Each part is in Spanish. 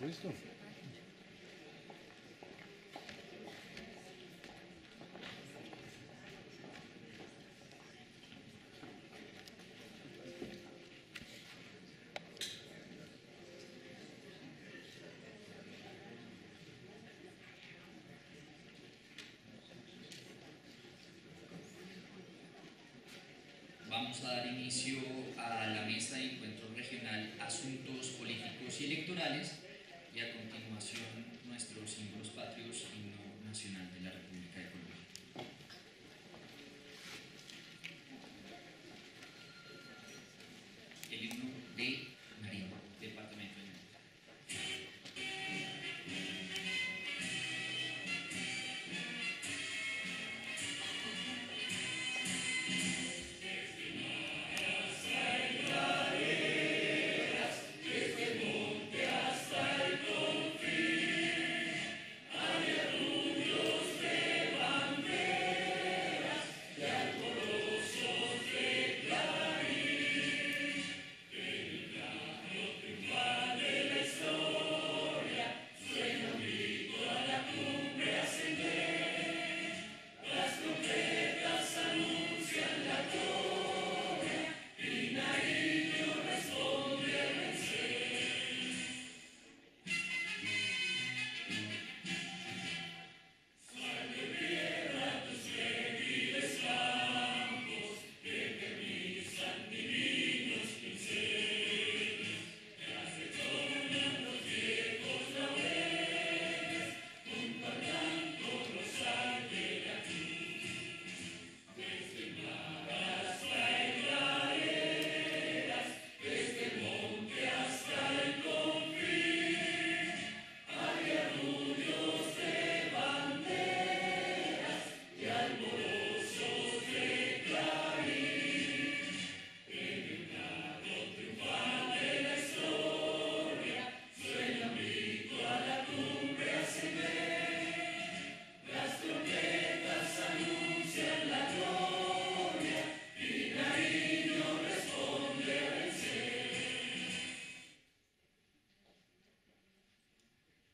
Listo. Vamos a dar inicio a la mesa de encuentro regional Asuntos Políticos y Electorales y a continuación nuestros símbolos patrios, himno nacional de la República de Colombia. El himno de Nariño, departamento de Nariño.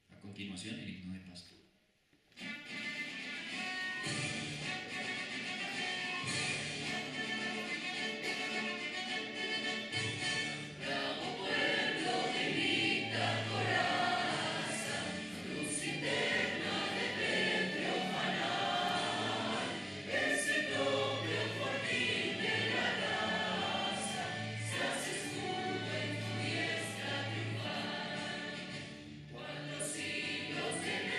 A continuación, el himno de Pasto. Cuando siglos de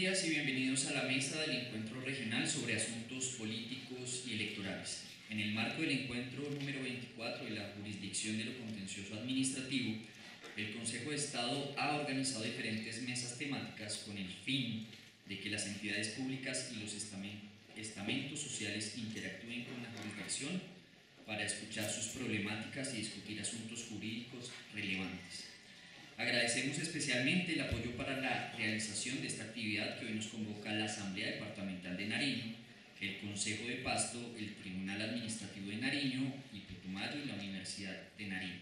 días y bienvenidos a la mesa del Encuentro Regional sobre Asuntos Políticos y Electorales. En el marco del encuentro número 24 de la Jurisdicción de lo Contencioso Administrativo, el Consejo de Estado ha organizado diferentes mesas temáticas con el fin de que las entidades públicas y los estamentos sociales interactúen con la jurisdicción para escuchar sus problemáticas y discutir asuntos jurídicos relevantes. Agradecemos especialmente el apoyo para la realización de esta actividad que hoy nos convoca la Asamblea Departamental de Nariño, el Consejo de Pasto, el Tribunal Administrativo de Nariño y Putumayo y la Universidad de Nariño.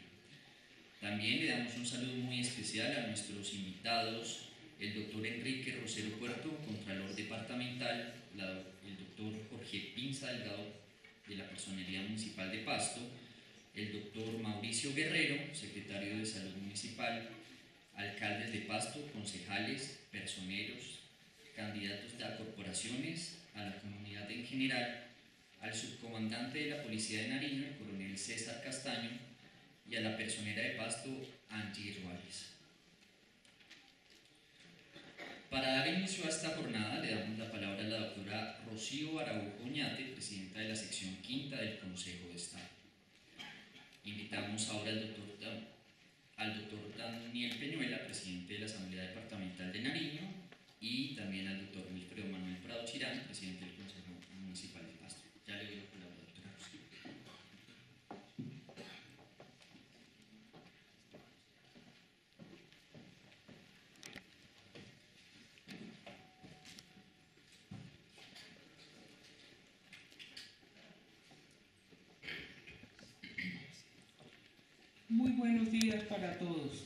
También le damos un saludo muy especial a nuestros invitados, el doctor Enrique Rosero Puerto, Contralor Departamental, el doctor Jorge Pinza Delgado, de la Personería Municipal de Pasto, el doctor Mauricio Guerrero, Secretario de Salud Municipal, alcaldes de Pasto, concejales, personeros, candidatos a corporaciones, a la comunidad en general, al subcomandante de la Policía de Nariño, el coronel César Castaño, y a la personera de Pasto, Angie Ruales. Para dar inicio a esta jornada le damos la palabra a la doctora Rocío Araujo Oñate, presidenta de la sección quinta del Consejo de Estado. Invitamos ahora al doctor Daniel Peñuela, presidente de la Asamblea Departamental de Nariño, y también al doctor Wilfredo Manuel Prado Chirán, presidente del Consejo Municipal de Pasto. Ya le doy la palabra, doctora Rocío. Muy buenos días para todos.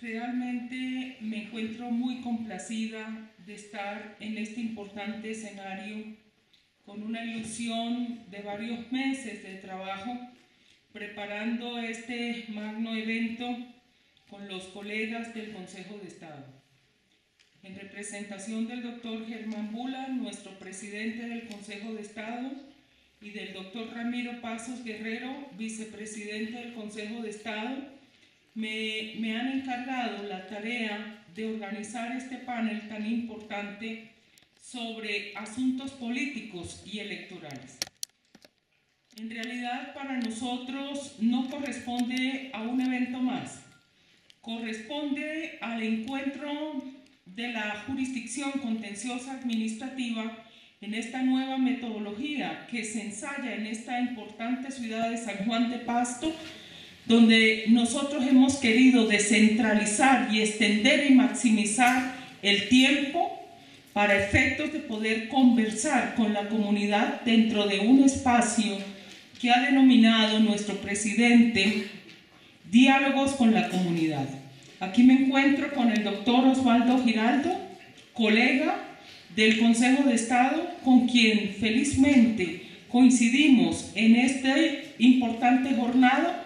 Realmente me encuentro muy complacida de estar en este importante escenario con una ilusión de varios meses de trabajo preparando este magno evento con los colegas del Consejo de Estado. En representación del doctor Germán Bula, nuestro presidente del Consejo de Estado, y del doctor Ramiro Pasos Guerrero, vicepresidente del Consejo de Estado, me han encargado la tarea de organizar este panel tan importante sobre asuntos políticos y electorales. En realidad, para nosotros no corresponde a un evento más, corresponde al encuentro de la jurisdicción contenciosa administrativa en esta nueva metodología que se ensaya en esta importante ciudad de San Juan de Pasto, donde nosotros hemos querido descentralizar y extender y maximizar el tiempo para efectos de poder conversar con la comunidad dentro de un espacio que ha denominado nuestro presidente Diálogos con la Comunidad. Aquí me encuentro con el doctor Osvaldo Giraldo, colega del Consejo de Estado, con quien felizmente coincidimos en esta importante jornada,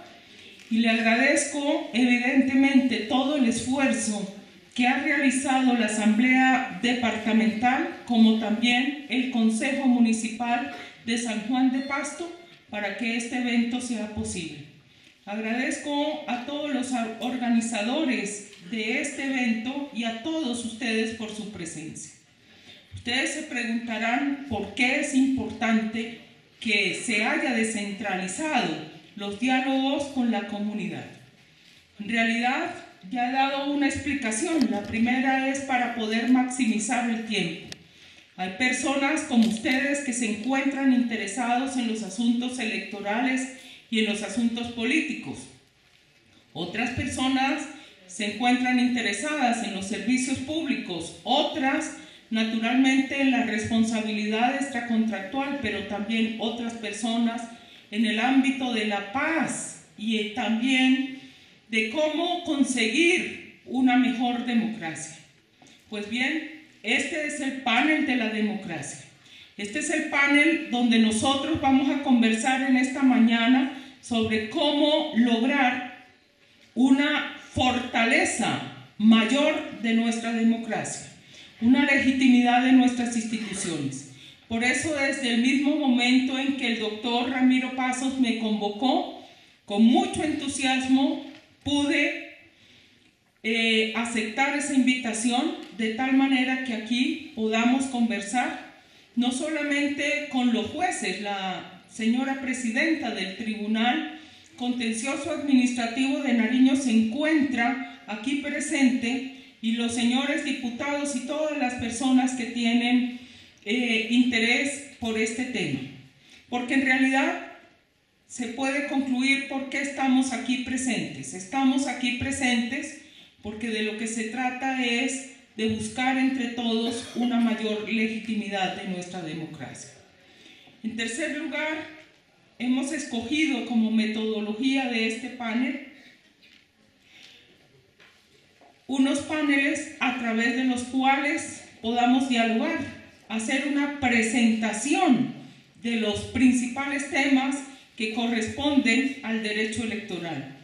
y le agradezco evidentemente todo el esfuerzo que ha realizado la Asamblea Departamental como también el Consejo Municipal de San Juan de Pasto para que este evento sea posible. Agradezco a todos los organizadores de este evento y a todos ustedes por su presencia. Ustedes se preguntarán por qué es importante que se haya descentralizado los diálogos con la comunidad. En realidad, ya he dado una explicación. La primera es para poder maximizar el tiempo. Hay personas como ustedes que se encuentran interesados en los asuntos electorales y en los asuntos políticos. Otras personas se encuentran interesadas en los servicios públicos, otras naturalmente en la responsabilidad extracontractual, pero también otras personas en el ámbito de la paz y también de cómo conseguir una mejor democracia. Pues bien, este es el panel de la democracia. Este es el panel donde nosotros vamos a conversar en esta mañana sobre cómo lograr una fortaleza mayor de nuestra democracia, una legitimidad de nuestras instituciones. Por eso, desde el mismo momento en que el doctor Ramiro Pasos me convocó, con mucho entusiasmo pude aceptar esa invitación de tal manera que aquí podamos conversar no solamente con los jueces, la señora presidenta del Tribunal Contencioso Administrativo de Nariño se encuentra aquí presente, y los señores diputados y todas las personas que tienen interés por este tema, porque en realidad se puede concluir por qué estamos aquí presentes. Estamos aquí presentes porque de lo que se trata es de buscar entre todos una mayor legitimidad de nuestra democracia. En tercer lugar, hemos escogido como metodología de este panel unos paneles a través de los cuales podamos dialogar, hacer una presentación de los principales temas que corresponden al derecho electoral.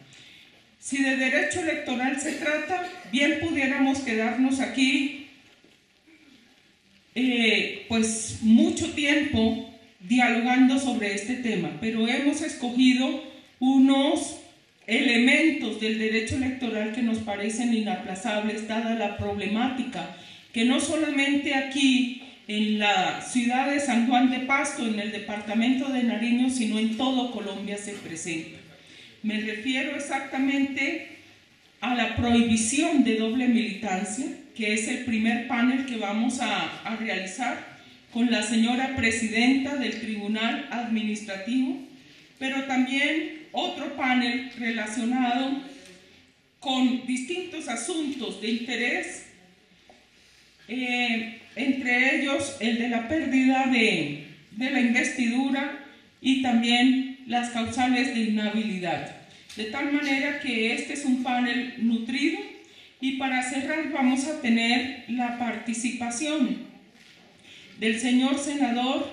Si de derecho electoral se trata, bien pudiéramos quedarnos aquí pues mucho tiempo dialogando sobre este tema, pero hemos escogido unos elementos del derecho electoral que nos parecen inaplazables dada la problemática que no solamente aquí en la ciudad de San Juan de Pasto, en el departamento de Nariño, sino en todo Colombia se presenta. Me refiero exactamente a la prohibición de doble militancia, que es el primer panel que vamos a realizar con la señora presidenta del Tribunal Administrativo, pero también otro panel relacionado con distintos asuntos de interés, entre ellos el de la pérdida de la investidura y también las causales de inhabilidad. De tal manera que este es un panel nutrido, y para cerrar vamos a tener la participación del señor senador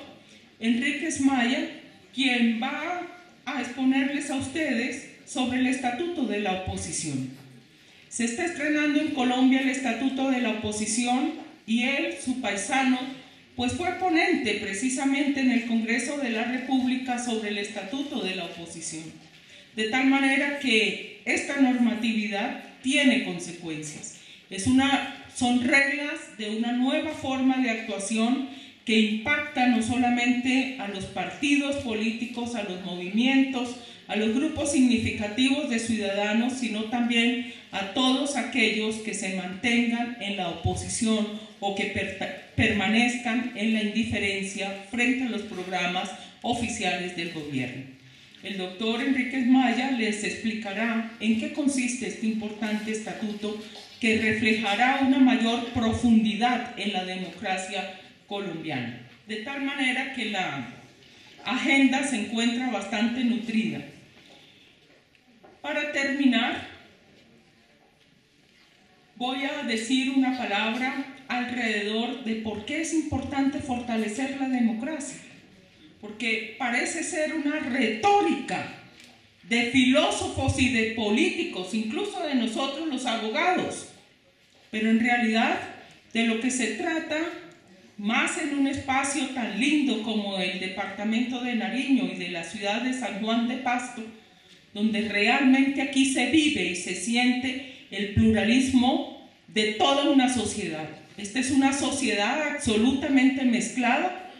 Enríquez Maya, quien va a exponerles a ustedes sobre el Estatuto de la Oposición. Se está estrenando en Colombia el Estatuto de la Oposición y él, su paisano, pues fue ponente precisamente en el Congreso de la República sobre el Estatuto de la Oposición. De tal manera que esta normatividad tiene consecuencias. Son reglas de una nueva forma de actuación que impacta no solamente a los partidos políticos, a los movimientos, a los grupos significativos de ciudadanos, sino también a todos aquellos que se mantengan en la oposición o que permanezcan en la indiferencia frente a los programas oficiales del gobierno. El doctor Enríquez Maya les explicará en qué consiste este importante estatuto que reflejará una mayor profundidad en la democracia colombiana, de tal manera que la agenda se encuentra bastante nutrida. Para terminar, voy a decir una palabra alrededor de por qué es importante fortalecer la democracia, porque parece ser una retórica de filósofos y de políticos, incluso de nosotros los abogados, pero en realidad de lo que se trata, más en un espacio tan lindo como el departamento de Nariño y de la ciudad de San Juan de Pasto, donde realmente aquí se vive y se siente el pluralismo de toda una sociedad. Esta es una sociedad absolutamente mezclada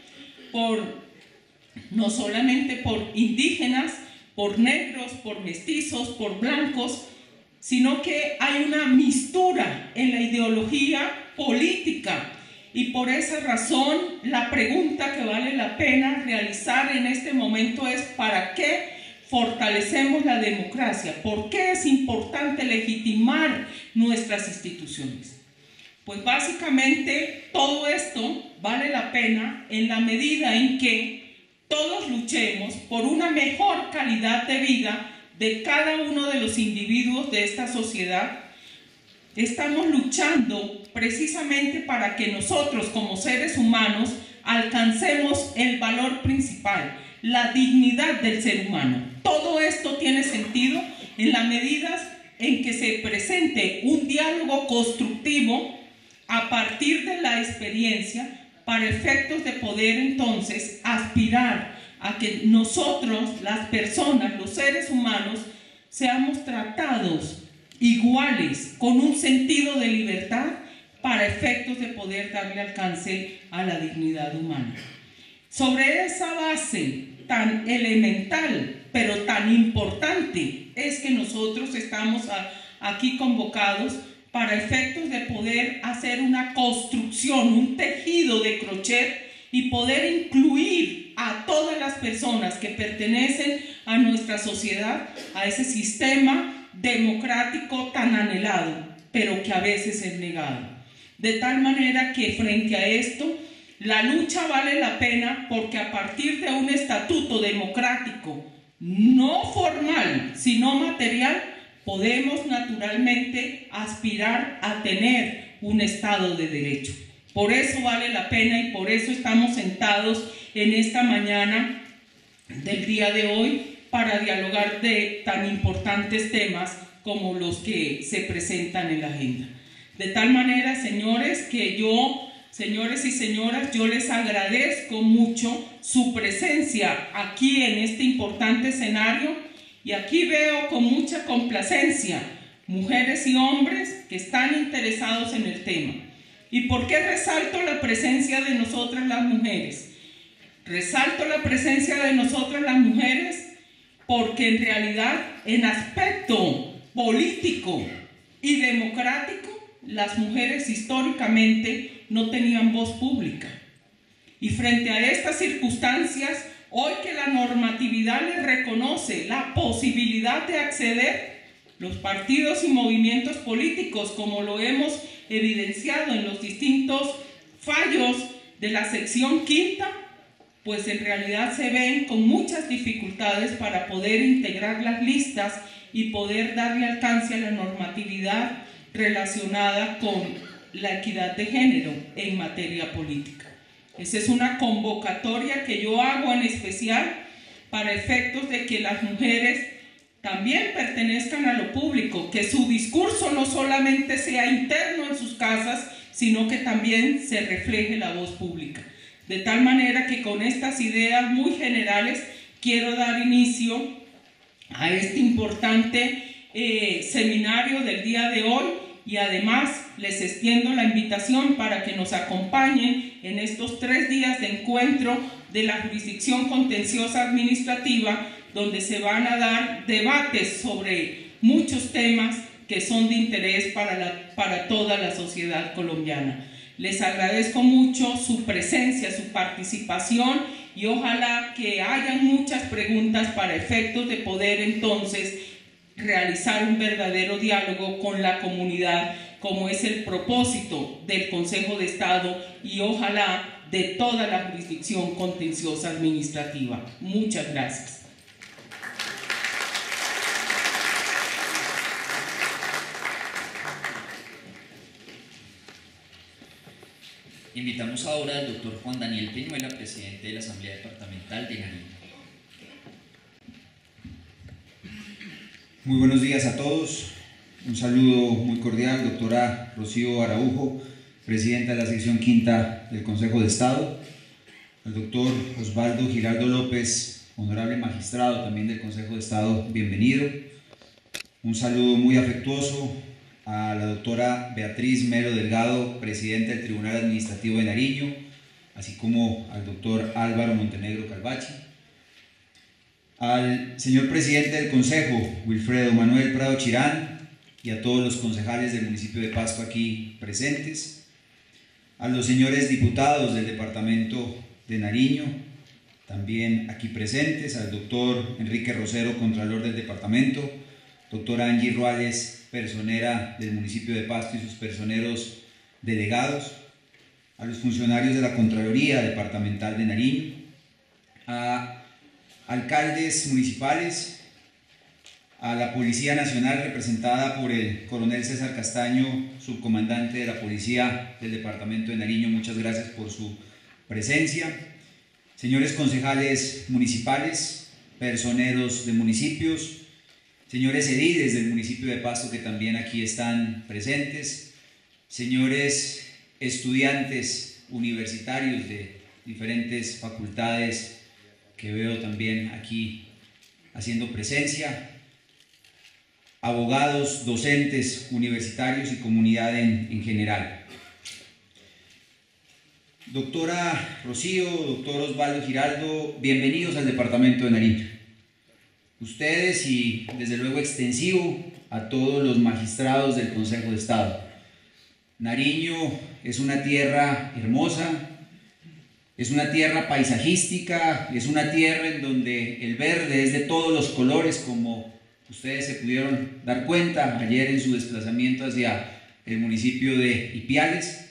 no solamente por indígenas, por negros, por mestizos, por blancos, sino que hay una mixtura en la ideología política. Y por esa razón, la pregunta que vale la pena realizar en este momento es: ¿para qué fortalecemos la democracia? ¿Por qué es importante legitimar nuestras instituciones? Pues básicamente todo esto vale la pena en la medida en que todos luchemos por una mejor calidad de vida de cada uno de los individuos de esta sociedad. Estamos luchando precisamente para que nosotros como seres humanos alcancemos el valor principal, la dignidad del ser humano. Todo esto tiene sentido en la medida en que se presente un diálogo constructivo a partir de la experiencia, para efectos de poder entonces aspirar a que nosotros, las personas, los seres humanos, seamos tratados iguales, con un sentido de libertad para efectos de poder darle alcance a la dignidad humana. Sobre esa base tan elemental, pero tan importante, es que nosotros estamos aquí convocados para efectos de poder hacer una construcción, un tejido de crochet y poder incluir a todas las personas que pertenecen a nuestra sociedad, a ese sistema democrático tan anhelado, pero que a veces es negado. De tal manera que frente a esto, la lucha vale la pena porque a partir de un estatuto democrático, no formal, sino material, podemos naturalmente aspirar a tener un Estado de Derecho. Por eso vale la pena y por eso estamos sentados en esta mañana del día de hoy para dialogar de tan importantes temas como los que se presentan en la agenda. De tal manera, señores, que señores y señoras, yo les agradezco mucho su presencia aquí en este importante escenario. Y aquí veo con mucha complacencia mujeres y hombres que están interesados en el tema. ¿Y por qué resalto la presencia de nosotras las mujeres? Resalto la presencia de nosotras las mujeres porque en realidad en aspecto político y democrático las mujeres históricamente no tenían voz pública. Y frente a estas circunstancias, hoy que la normatividad les reconoce la posibilidad de acceder, los partidos y movimientos políticos, como lo hemos evidenciado en los distintos fallos de la sección quinta, pues en realidad se ven con muchas dificultades para poder integrar las listas y poder darle alcance a la normatividad relacionada con la equidad de género en materia política. Esa es una convocatoria que yo hago en especial para efectos de que las mujeres también pertenezcan a lo público, que su discurso no solamente sea interno en sus casas, sino que también se refleje la voz pública. De tal manera que con estas ideas muy generales quiero dar inicio a este importante seminario del día de hoy y además les extiendo la invitación para que nos acompañen en estos 3 días de encuentro de la jurisdicción contenciosa administrativa, donde se van a dar debates sobre muchos temas que son de interés para toda la sociedad colombiana. Les agradezco mucho su presencia, su participación y ojalá que hayan muchas preguntas para efectos de poder entonces realizar un verdadero diálogo con la comunidad, como es el propósito del Consejo de Estado y ojalá de toda la jurisdicción contenciosa administrativa. Muchas gracias. Invitamos ahora al doctor Juan Daniel Peñuela, presidente de la Asamblea Departamental de Nariño. Muy buenos días a todos. Un saludo muy cordial, doctora Rocío Araujo, presidenta de la sección quinta del Consejo de Estado, al doctor Osvaldo Giraldo López, honorable magistrado también del Consejo de Estado, bienvenido. Un saludo muy afectuoso a la doctora Beatriz Melo Delgado, presidenta del Tribunal Administrativo de Nariño, así como al doctor Álvaro Montenegro Calvachi. Al señor presidente del Consejo, Wilfredo Manuel Prado Chirán, y a todos los concejales del municipio de Pasto aquí presentes, a los señores diputados del departamento de Nariño, también aquí presentes, al doctor Enrique Rosero, contralor del departamento, doctora Angie Ruales, personera del municipio de Pasto y sus personeros delegados, a los funcionarios de la Contraloría Departamental de Nariño, a alcaldes municipales, a la Policía Nacional representada por el coronel César Castaño, subcomandante de la Policía del Departamento de Nariño, muchas gracias por su presencia. Señores concejales municipales, personeros de municipios, señores ediles del municipio de Pasto que también aquí están presentes, señores estudiantes universitarios de diferentes facultades que veo también aquí haciendo presencia, abogados, docentes, universitarios y comunidad en general. Doctora Rocío, doctor Osvaldo Giraldo, bienvenidos al Departamento de Nariño. Ustedes y desde luego extensivo a todos los magistrados del Consejo de Estado. Nariño es una tierra hermosa, es una tierra paisajística, es una tierra en donde el verde es de todos los colores, como ustedes se pudieron dar cuenta ayer en su desplazamiento hacia el municipio de Ipiales.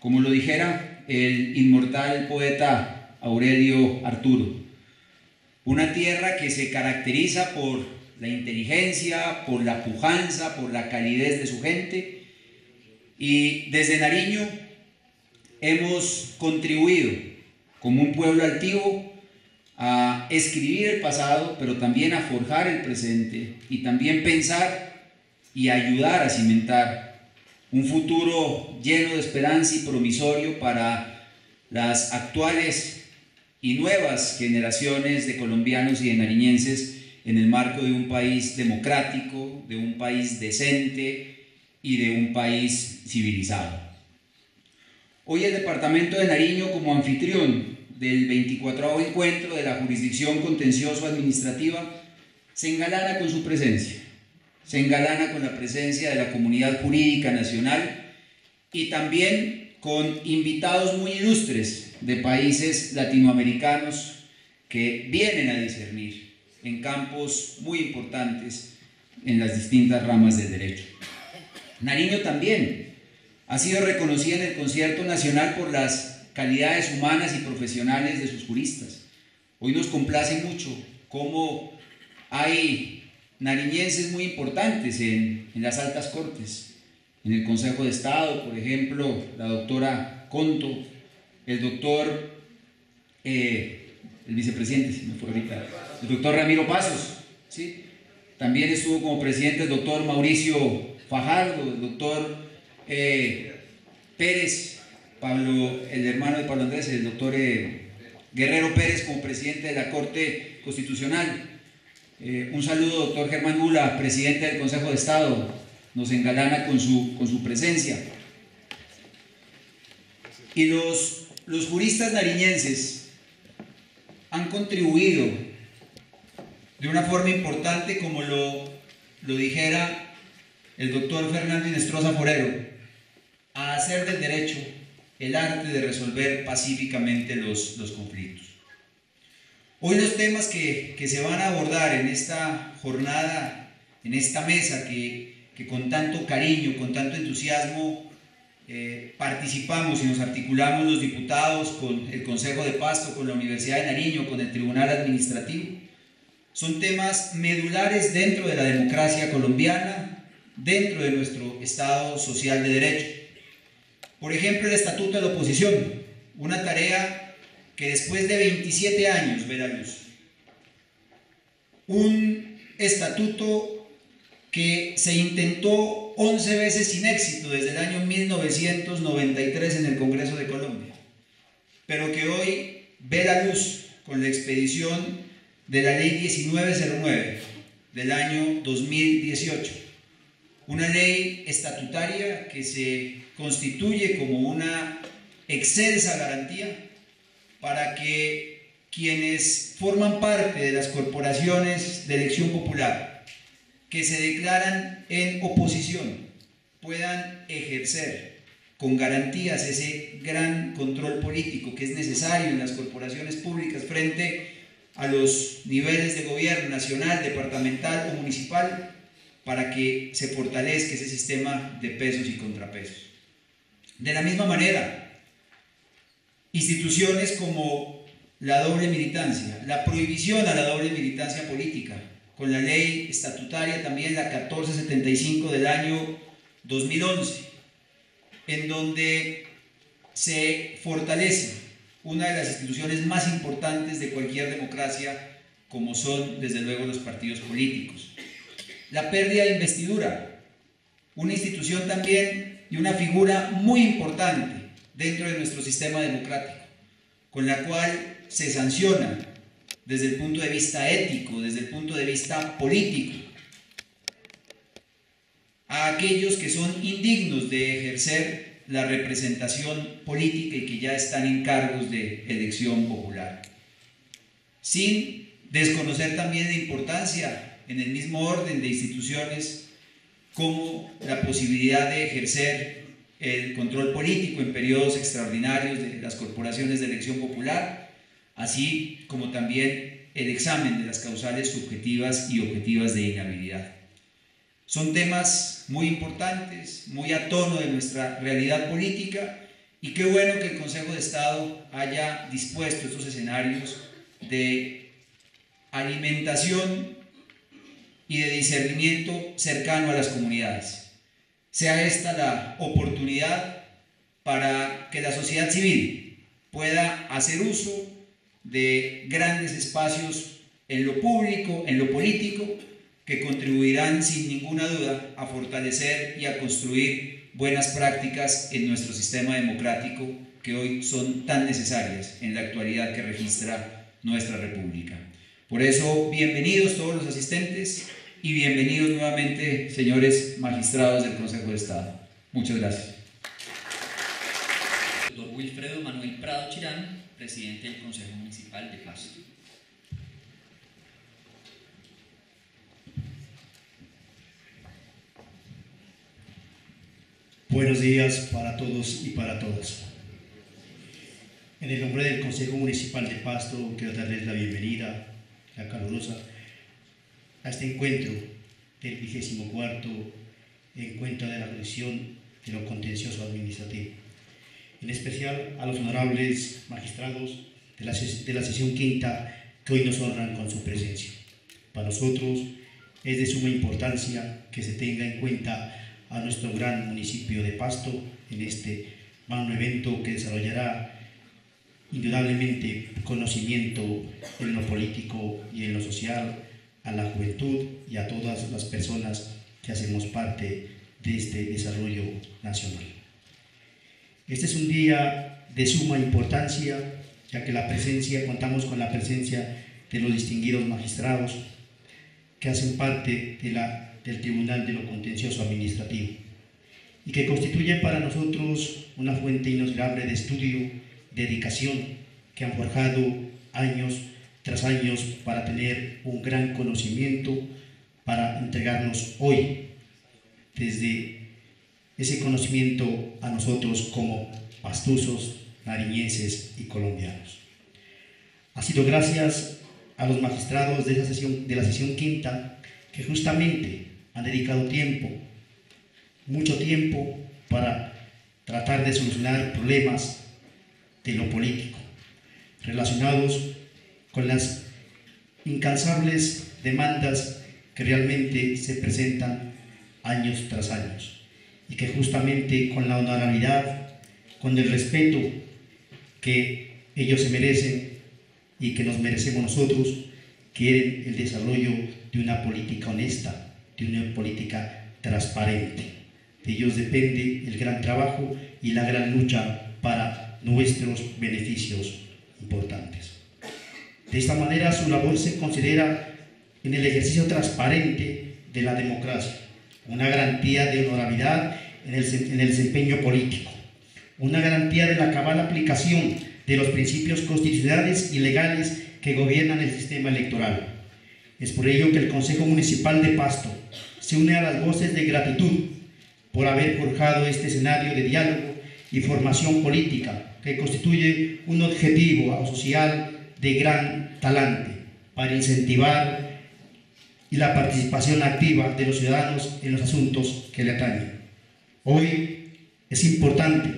Como lo dijera el inmortal poeta Aurelio Arturo, una tierra que se caracteriza por la inteligencia, por la pujanza, por la calidez de su gente, y desde Nariño hemos contribuido como un pueblo altivo a escribir el pasado, pero también a forjar el presente y también pensar y ayudar a cimentar un futuro lleno de esperanza y promisorio para las actuales y nuevas generaciones de colombianos y de nariñenses en el marco de un país democrático, de un país decente y de un país civilizado. Hoy el Departamento de Nariño, como anfitrión del 24º encuentro de la Jurisdicción Contencioso-Administrativa, se engalana con su presencia. Se engalana con la presencia de la comunidad jurídica nacional y también con invitados muy ilustres de países latinoamericanos que vienen a discernir en campos muy importantes en las distintas ramas del derecho. Nariño también ha sido reconocida en el concierto nacional por las calidades humanas y profesionales de sus juristas. Hoy nos complace mucho cómo hay nariñenses muy importantes en las altas cortes, en el Consejo de Estado, por ejemplo, la doctora Conto, el doctor, el vicepresidente, se me fue ahorita, el doctor Ramiro Pasos, ¿sí? También estuvo como presidente el doctor Mauricio Fajardo, el doctor Pérez, Pablo, el hermano de Pablo Andrés, el doctor Guerrero Pérez como presidente de la Corte Constitucional. Un saludo, doctor Germán Mula, presidente del Consejo de Estado, nos engalana con su presencia. Y los juristas nariñenses han contribuido de una forma importante, como lo dijera el doctor Fernando Inestrosa Forero, a hacer del derecho el arte de resolver pacíficamente los conflictos. Hoy los temas que se van a abordar en esta jornada, en esta mesa que con tanto cariño, con tanto entusiasmo participamos y nos articulamos los diputados con el Consejo de Pasto, con la Universidad de Nariño, con el Tribunal Administrativo, son temas medulares dentro de la democracia colombiana, dentro de nuestro Estado social de derecho. Por ejemplo, el Estatuto de la Oposición, una tarea que después de 27 años ve la luz. Un estatuto que se intentó 11 veces sin éxito desde el año 1993 en el Congreso de Colombia, pero que hoy ve la luz con la expedición de la Ley 1909 del año 2018, una ley estatutaria que se constituye como una excelsa garantía para que quienes forman parte de las corporaciones de elección popular que se declaran en oposición puedan ejercer con garantías ese gran control político que es necesario en las corporaciones públicas frente a los niveles de gobierno nacional, departamental o municipal, para que se fortalezca ese sistema de pesos y contrapesos. De la misma manera, instituciones como la doble militancia, la prohibición a la doble militancia política, con la ley estatutaria también la 1475 del año 2011, en donde se fortalece una de las instituciones más importantes de cualquier democracia, como son desde luego los partidos políticos. La pérdida de investidura, una institución también y una figura muy importante dentro de nuestro sistema democrático, con la cual se sanciona desde el punto de vista ético, desde el punto de vista político, a aquellos que son indignos de ejercer la representación política y que ya están en cargos de elección popular. Sin desconocer también la importancia, en el mismo orden de instituciones, como la posibilidad de ejercer el control político en periodos extraordinarios de las corporaciones de elección popular, así como también el examen de las causales subjetivas y objetivas de inhabilidad. Son temas muy importantes, muy a tono de nuestra realidad política, y qué bueno que el Consejo de Estado haya dispuesto estos escenarios de alimentación y de discernimiento cercano a las comunidades. Sea esta la oportunidad para que la sociedad civil pueda hacer uso de grandes espacios en lo público, en lo político, que contribuirán sin ninguna duda a fortalecer y a construir buenas prácticas en nuestro sistema democrático, que hoy son tan necesarias en la actualidad que registra nuestra República. Por eso, bienvenidos todos los asistentes y bienvenidos nuevamente, señores magistrados del Consejo de Estado. Muchas gracias. Doctor Wilfredo Manuel Prado Chirán, presidente del Consejo Municipal de Pasto. Buenos días para todos y para todas. En el nombre del Consejo Municipal de Pasto, quiero darles la bienvenida, la calurosa, a este encuentro del 24º encuentro de la Comisión de lo Contencioso Administrativo. En especial a los honorables magistrados de la sesión quinta que hoy nos honran con su presencia. Para nosotros es de suma importancia que se tenga en cuenta a nuestro gran municipio de Pasto en este magno evento que desarrollará indudablemente conocimiento en lo político y en lo social a la juventud y a todas las personas que hacemos parte de este desarrollo nacional. Este es un día de suma importancia, ya que contamos con la presencia de los distinguidos magistrados que hacen parte del Tribunal de lo Contencioso Administrativo y que constituye para nosotros una fuente inosgable de estudio, dedicación, que han forjado años tras años para tener un gran conocimiento, para entregarnos hoy desde ese conocimiento a nosotros como pastusos, nariñenses y colombianos. Ha sido gracias a los magistrados de la sesión quinta que justamente han dedicado tiempo, mucho tiempo, para tratar de solucionar problemas de lo político relacionados con las incansables demandas que realmente se presentan años tras años y que justamente con la honorabilidad, con el respeto que ellos se merecen y que nos merecemos nosotros, quieren el desarrollo de una política honesta, de una política transparente. De ellos depende el gran trabajo y la gran lucha para nuestros beneficios importantes. De esta manera, su labor se considera en el ejercicio transparente de la democracia, una garantía de honorabilidad en el desempeño político, una garantía de la cabal aplicación de los principios constitucionales y legales que gobiernan el sistema electoral. Es por ello que el Consejo Municipal de Pasto se une a las voces de gratitud por haber forjado este escenario de diálogo y formación política que constituye un objetivo social de gran talante para incentivar y la participación activa de los ciudadanos en los asuntos que le atañen. Hoy es importante,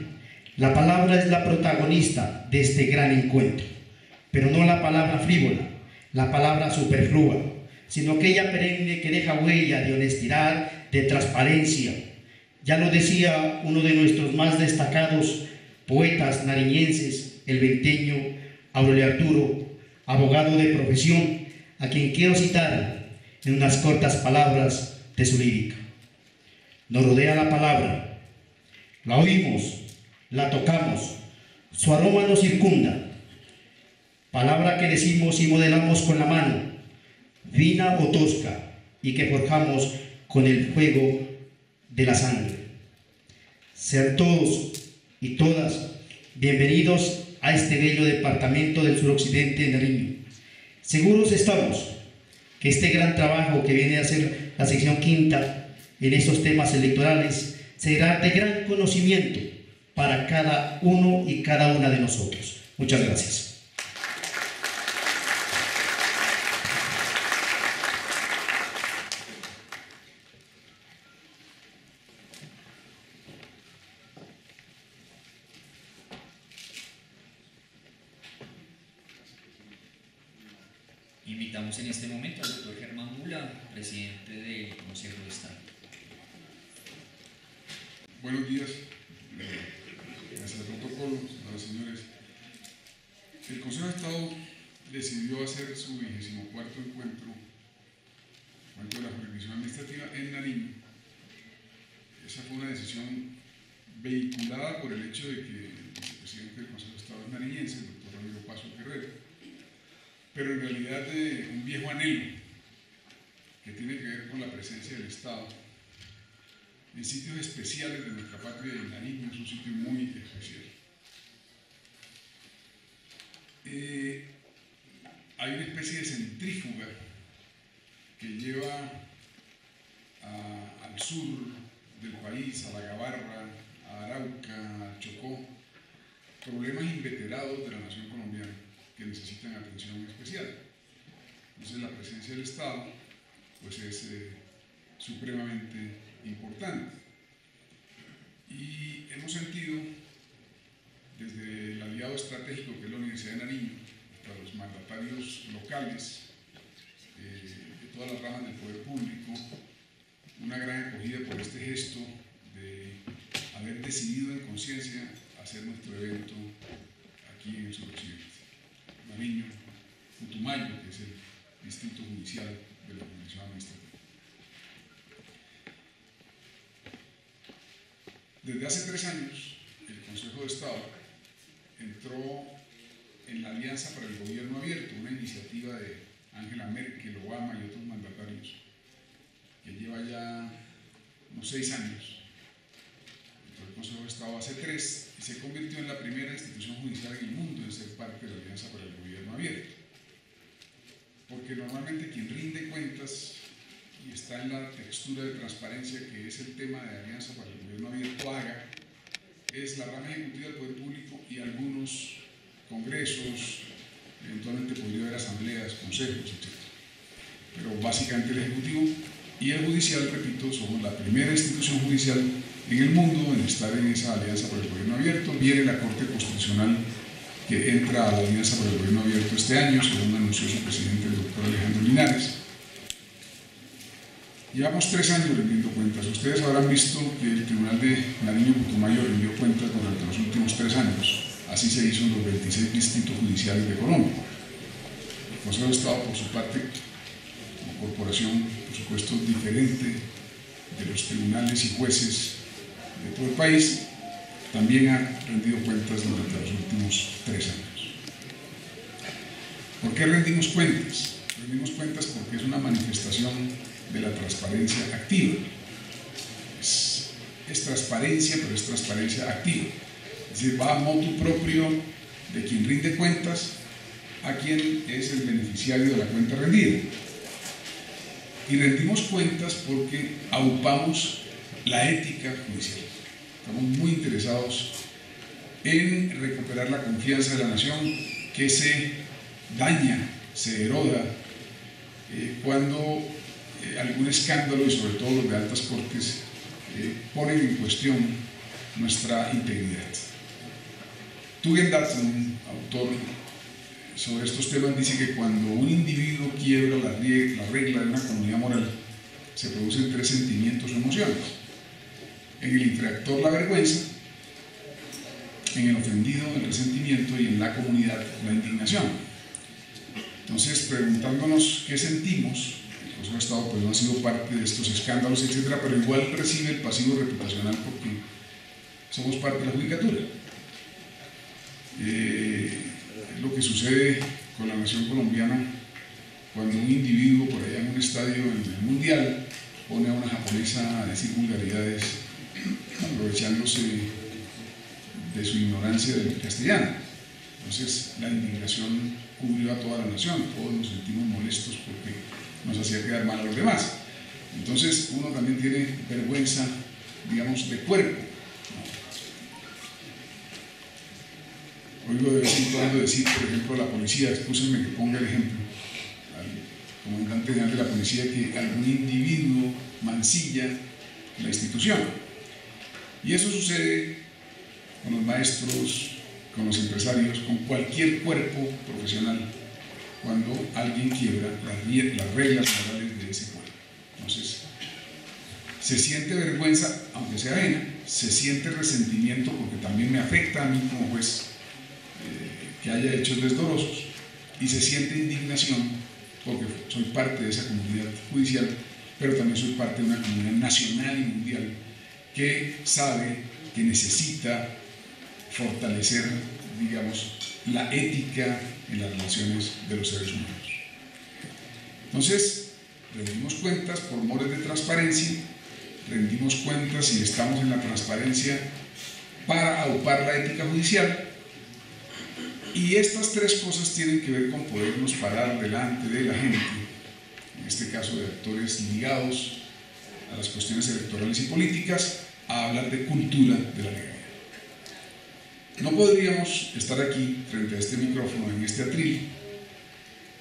la palabra es la protagonista de este gran encuentro, pero no la palabra frívola, la palabra superflua, sino aquella perenne que deja huella de honestidad, de transparencia. Ya lo decía uno de nuestros más destacados poetas nariñenses, el venteño Aurelio Arturo, abogado de profesión, a quien quiero citar en unas cortas palabras de su lírica. Nos rodea la palabra, la oímos, la tocamos, su aroma nos circunda, palabra que decimos y modelamos con la mano, fina o tosca, y que forjamos con el fuego de la sangre. Sean todos y todas bienvenidos a este bello departamento del suroccidente de Nariño. Seguros estamos que este gran trabajo que viene a hacer la sección quinta en estos temas electorales será de gran conocimiento para cada uno y cada una de nosotros. Muchas gracias. Invitamos en este momento al doctor Germán Mula, presidente del Consejo de Estado. Buenos días. Gracias al protocolo, a los señores. El Consejo de Estado decidió hacer su 24º encuentro de la jurisdicción administrativa en Nariño. Esa fue una decisión vehiculada por el hecho de que el presidente del Consejo de Estado es nariñense, el doctor Ramiro Paso Guerrero, pero en realidad de un viejo anhelo que tiene que ver con la presencia del Estado en sitios especiales de nuestra patria, y Nariño es un sitio muy especial. Hay una especie de centrífuga que lleva al sur del país, a la Gabarra, a Arauca, al Chocó, problemas inveterados de la nación colombiana que necesitan atención especial. Entonces la presencia del Estado pues es supremamente importante. Y hemos sentido desde el aliado estratégico que es la Universidad de Nariño, hasta los mandatarios locales de todas las ramas del poder público, una gran acogida por este gesto de haber decidido en conciencia hacer nuestro evento aquí en el suroccidente. Nariño, Putumayo, que es el distrito judicial de la jurisdicción administrativa. Desde hace 3 años, el Consejo de Estado entró en la Alianza para el Gobierno Abierto, una iniciativa de Angela Merkel, Obama y otros mandatarios, que lleva ya unos 6 años. Entró el Consejo de Estado hace 3 y se convirtió en la primera institución judicial en el mundo en ser parte de la Alianza para el Gobierno Abierto. Porque normalmente quien rinde cuentas y está en la textura de transparencia que es el tema de Alianza para el Gobierno Abierto, es la rama ejecutiva del poder público y algunos congresos, eventualmente podría haber asambleas, consejos, etc. Pero básicamente el ejecutivo y el judicial, repito, somos la primera institución judicial en el mundo en estar en esa Alianza para el Gobierno Abierto. Viene la Corte Constitucional que entra a la Alianza para el Gobierno Abierto este año, según anunció su presidente, el doctor Alejandro Linares. Llevamos 3 años rindiendo cuentas. Ustedes habrán visto que el Tribunal de Nariño Putumayo rindió cuentas durante los últimos 3 años. Así se hizo en los 26 distritos judiciales de Colombia. El Consejo de Estado, por su parte, como corporación, por supuesto, diferente de los tribunales y jueces de todo el país, también ha rendido cuentas durante los últimos 3 años. ¿Por qué rendimos cuentas? Rendimos cuentas porque es una manifestación de la transparencia activa. Es transparencia, pero es transparencia activa. Es decir, va a motu propio de quien rinde cuentas a quien es el beneficiario de la cuenta rendida. Y rendimos cuentas porque aupamos la ética judicial. Estamos muy interesados en recuperar la confianza de la nación que se daña, se eroda cuando algún escándalo, y sobre todo los de altas cortes, ponen en cuestión nuestra integridad. Tugendhat, un autor sobre estos temas, dice que cuando un individuo quiebra la regla de una comunidad moral, se producen 3 sentimientos o emociones. En el infractor, la vergüenza; en el ofendido, el resentimiento; y en la comunidad, la indignación. Entonces, preguntándonos qué sentimos, el Consejo de Estado pues no ha sido parte de estos escándalos, etcétera, pero igual recibe el pasivo reputacional porque somos parte de la judicatura. Es lo que sucede con la nación colombiana cuando un individuo por allá en un estadio en el Mundial pone a una japonesa a decir vulgaridades aprovechándose de su ignorancia del castellano. Entonces la indignación cubrió a toda la nación, todos nos sentimos molestos porque nos hacía quedar mal a los demás. Entonces uno también tiene vergüenza, digamos, de cuerpo. Oigo de vez en cuando decir, por ejemplo, a la policía, excúsenme que ponga el ejemplo, al comandante general de la policía, que algún individuo mancilla la institución. Y eso sucede con los maestros, con los empresarios, con cualquier cuerpo profesional, cuando alguien quiebra las reglas morales de ese cuerpo. Entonces, se siente vergüenza, aunque sea ajena, se siente resentimiento porque también me afecta a mí como juez que haya hechos desdorosos, y se siente indignación porque soy parte de esa comunidad judicial, pero también soy parte de una comunidad nacional y mundial que sabe que necesita fortalecer, digamos, la ética en las relaciones de los seres humanos. Entonces, rendimos cuentas por mores de transparencia, rendimos cuentas y estamos en la transparencia para aupar la ética judicial. Y estas tres cosas tienen que ver con podernos parar delante de la gente, en este caso de actores ligados a las cuestiones electorales y políticas, a hablar de cultura de la legalidad. No podríamos estar aquí frente a este micrófono, en este atril,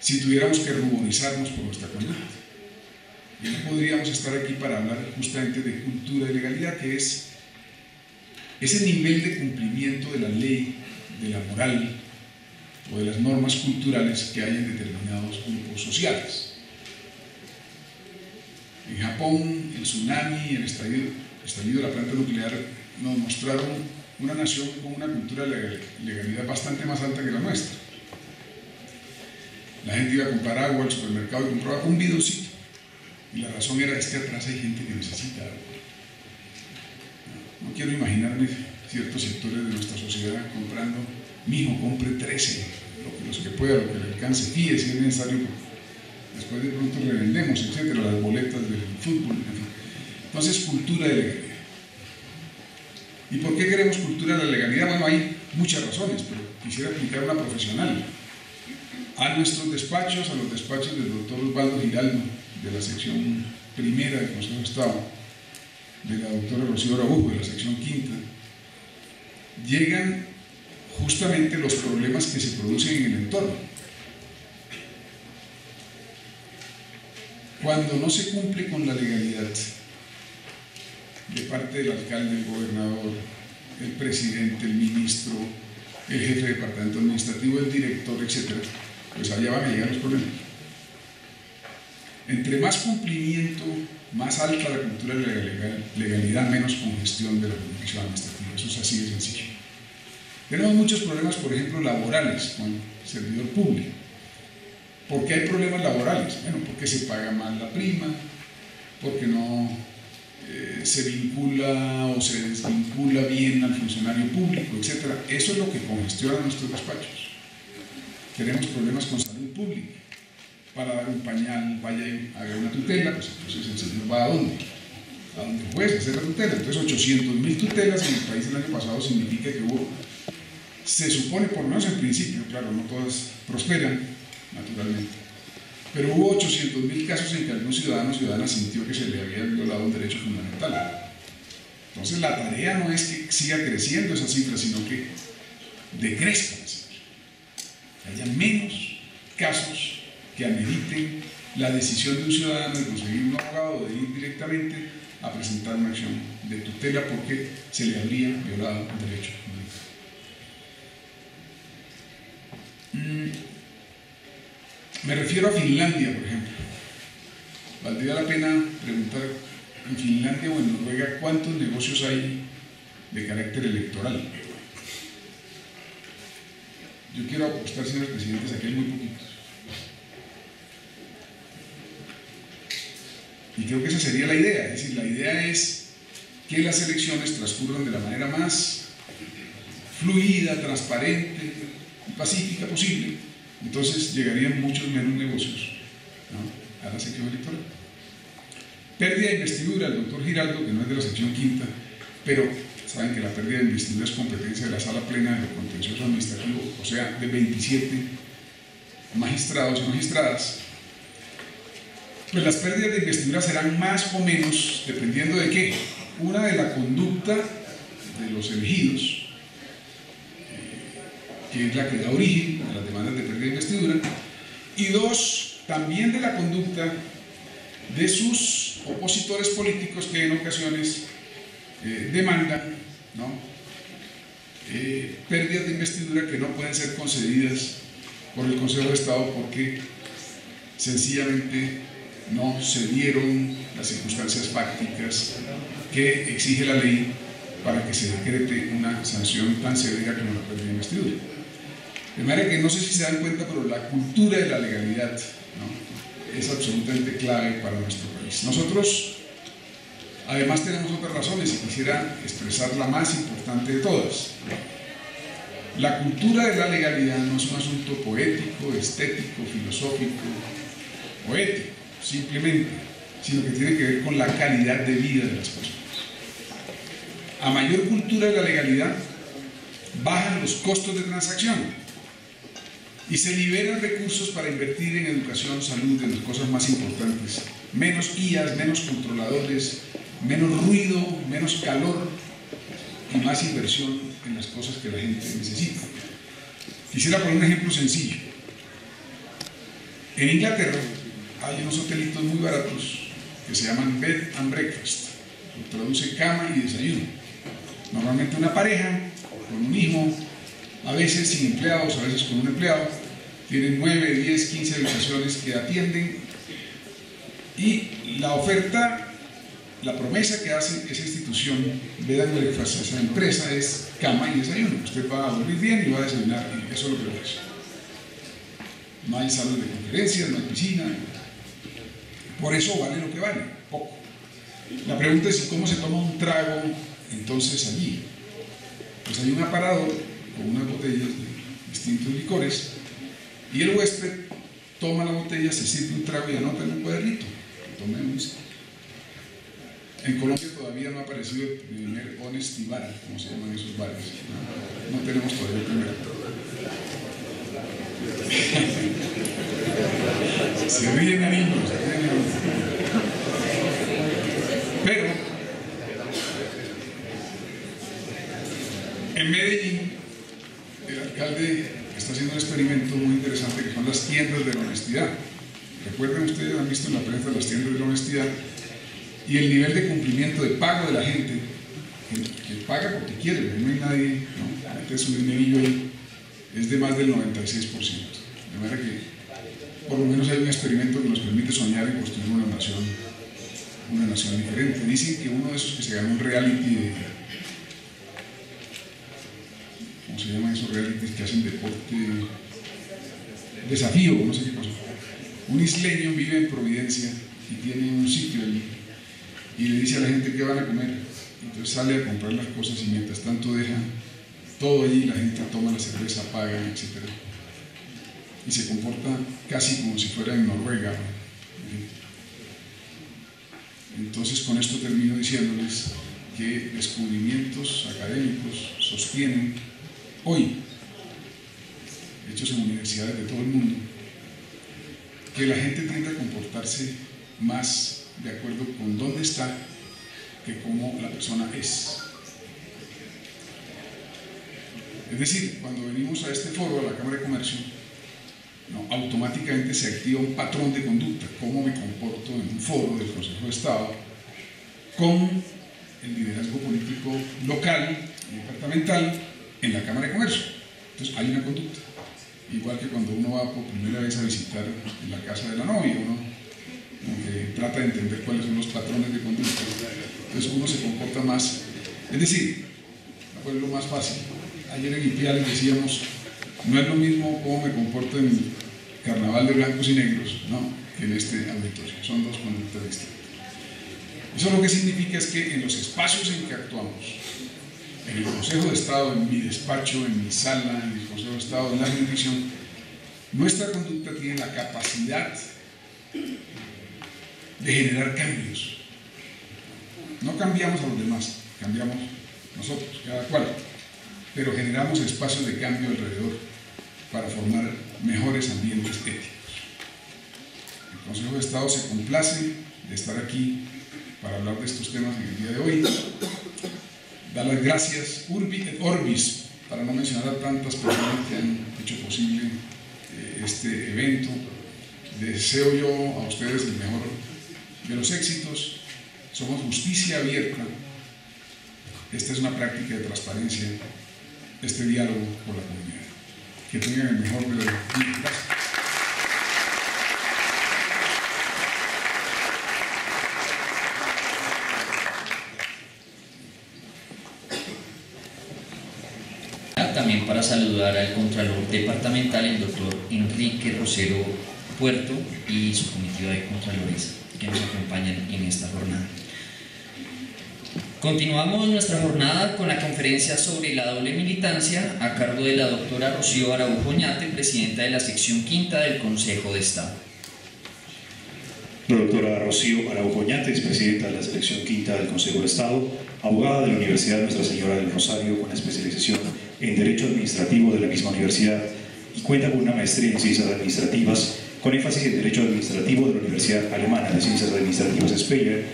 si tuviéramos que ruborizarnos por nuestra conducta. Y no podríamos estar aquí para hablar justamente de cultura de legalidad, que es ese nivel de cumplimiento de la ley, de la moral o de las normas culturales que hay en determinados grupos sociales. En Japón, el tsunami y el estallido de la planta nuclear nos mostraron una nación con una cultura de legalidad bastante más alta que la nuestra. La gente iba a comprar agua al supermercado y compraba un bidoncito. Y la razón era, es que atrás hay gente que necesita agua. No quiero imaginarme ciertos sectores de nuestra sociedad comprando, mijo, compre 13, los que pueda, lo que le alcance, fíe si es necesario, después de pronto revendemos, etcétera, las boletas del fútbol, en fin. Entonces, cultura de legalidad. ¿Y por qué queremos cultura de la legalidad? Bueno, hay muchas razones, pero quisiera aplicar una profesional. A nuestros despachos, a los despachos del doctor Osvaldo Giraldo, de la sección primera del Consejo de Estado, de la doctora Rocío Araújo, de la sección quinta, llegan justamente los problemas que se producen en el entorno. Cuando no se cumple con la legalidad de parte del alcalde, el gobernador, el presidente, el ministro, el jefe de departamento administrativo, el director, etc., pues allá van a llegar los problemas. Entre más cumplimiento, más alta la cultura de la legalidad, menos congestión de la jurisdicción administrativa. Eso es así de sencillo. Tenemos muchos problemas, por ejemplo, laborales con el servidor público. ¿Por qué hay problemas laborales? Bueno, porque se paga mal la prima, porque no se vincula o se desvincula bien al funcionario público, etc. Eso es lo que congestiona nuestros despachos. Tenemos problemas con salud pública. Para dar un pañal, vaya y haga una tutela, pues entonces el señor va a dónde el juez a hacer la tutela. Entonces 800.000 tutelas en el país el año pasado significa que hubo, se supone, por lo menos en principio, claro, no todas prosperan, naturalmente, pero hubo 800.000 casos en que algún ciudadano o ciudadana sintió que se le había violado un derecho fundamental. Entonces la tarea no es que siga creciendo esa cifra, sino que decrezca la cifra, que haya menos casos que ameriten la decisión de un ciudadano de conseguir un abogado o de ir directamente a presentar una acción de tutela porque se le habría violado un derecho fundamental. Me refiero a Finlandia, por ejemplo. Valdría la pena preguntar en Finlandia o en Noruega cuántos negocios hay de carácter electoral. Yo quiero apostar, señores presidentes, aquí hay muy poquitos. Y creo que esa sería la idea, es decir, la idea es que las elecciones transcurran de la manera más fluida, transparente y pacífica posible. Entonces llegarían muchos menos negocios, ¿no?, a la sección electoral. pérdida de investidura, el doctor Giraldo, que no es de la sección quinta, pero saben que la pérdida de investidura es competencia de la Sala Plena de lo Contencioso Administrativo, o sea, de 27 magistrados y magistradas. Pues las pérdidas de investidura serán más o menos, dependiendo de qué. Una, de la conducta de los elegidos, que es la que da origen a las demandas de pérdida de investidura, y dos, también de la conducta de sus opositores políticos que en ocasiones demandan, ¿no?, pérdidas de investidura que no pueden ser concedidas por el Consejo de Estado porque sencillamente no se dieron las circunstancias fácticas que exige la ley para que se decrete una sanción tan severa como la pérdida de investidura. De manera que no sé si se dan cuenta, pero la cultura de la legalidad, ¿no?, es absolutamente clave para nuestro país. Nosotros, además, tenemos otras razones y quisiera expresar la más importante de todas. La cultura de la legalidad no es un asunto poético, estético, filosófico o ético, simplemente, sino que tiene que ver con la calidad de vida de las personas. A mayor cultura de la legalidad, bajan los costos de transacción y se liberan recursos para invertir en educación, salud, en las cosas más importantes. Menos guías, menos controladores, menos ruido, menos calor y más inversión en las cosas que la gente necesita. Quisiera poner un ejemplo sencillo. En Inglaterra hay unos hotelitos muy baratos que se llaman Bed and Breakfast, que traduce cama y desayuno. Normalmente una pareja con un hijo, a veces sin empleados, a veces con un empleado, tienen 9, 10, 15 habitaciones que atienden, y la oferta, la promesa que hace esa institución, Bed and Breakfast, esa empresa, es cama y desayuno. Usted va a dormir bien y va a desayunar, y eso es lo que ofrece. No hay salas de conferencias, no hay piscina. Por eso vale lo que vale, poco. La pregunta es cómo se toma un trago entonces allí. Pues hay un aparador con unas botellas de distintos licores y el huésped toma la botella, se sirve un trago y anota en un cuadernito. Tome un whisky. En Colombia todavía no ha aparecido el primer Honesty Bar, como se llaman esos bares. No tenemos todavía el primero. Se ríen a niños, pero en Medellín el alcalde está haciendo un experimento muy interesante que son las tiendas de la honestidad. Recuerden, ustedes han visto en la prensa las tiendas de la honestidad y el nivel de cumplimiento de pago de la gente que paga porque quiere, no hay nadie, ¿no?, mete su dinerillo ahí, es de más del 96%. De manera que por lo menos hay un experimento que nos permite soñar en construir una nación diferente. Dicen que uno de esos que se ganó un reality de, ¿cómo se llaman esos realities que hacen deporte? Desafío, no sé qué pasó. Un isleño vive en Providencia y tiene un sitio allí y le dice a la gente qué van a comer. Entonces sale a comprar las cosas y mientras tanto deja todo allí, la gente toma la cerveza, paga, etc. Y se comporta casi como si fuera en Noruega. Entonces con esto termino diciéndoles que descubrimientos académicos sostienen hoy, hechos en universidades de todo el mundo, que la gente tiende a comportarse más de acuerdo con dónde está que cómo la persona es. Es decir, cuando venimos a este foro, a la Cámara de Comercio, no, automáticamente se activa un patrón de conducta, cómo me comporto en un foro del Consejo de Estado con el liderazgo político local y departamental en la Cámara de Comercio. Entonces hay una conducta, igual que cuando uno va por primera vez a visitar la casa de la novia, uno trata de entender cuáles son los patrones de conducta, entonces uno se comporta más, es decir, pues lo más fácil. Ayer en Ipiales decíamos, no es lo mismo cómo me comporto en Carnaval de Blancos y Negros, ¿no?, que en este auditorio. Son dos conductas distintas. Eso lo que significa es que en los espacios en que actuamos, en el Consejo de Estado, en mi despacho, en mi sala, en el Consejo de Estado, en la jurisdicción, nuestra conducta tiene la capacidad de generar cambios. no cambiamos a los demás, cambiamos nosotros, cada cual, pero generamos espacios de cambio alrededor para formar mejores ambientes éticos. El Consejo de Estado se complace de estar aquí para hablar de estos temas en el día de hoy. Dar las gracias Urbi et Orbis, para no mencionar a tantas personas que han hecho posible este evento. Deseo yo a ustedes el mejor de los éxitos. Somos justicia abierta. Esta es una práctica de transparencia, este diálogo con la comunidad. Que tengan el mejor de los días. Gracias. También para saludar al Contralor Departamental, el doctor Enrique Rosero Puerto, y su comitiva de Contralores que nos acompañan en esta jornada. Continuamos nuestra jornada con la conferencia sobre la doble militancia a cargo de la doctora Rocío Araújo Oñate, presidenta de la sección quinta del Consejo de Estado. La doctora Rocío Araújo Oñate es presidenta de la sección quinta del Consejo de Estado, abogada de la Universidad Nuestra Señora del Rosario con especialización en Derecho Administrativo de la misma universidad y cuenta con una maestría en Ciencias Administrativas con énfasis en Derecho Administrativo de la Universidad Alemana de Ciencias Administrativas Speyer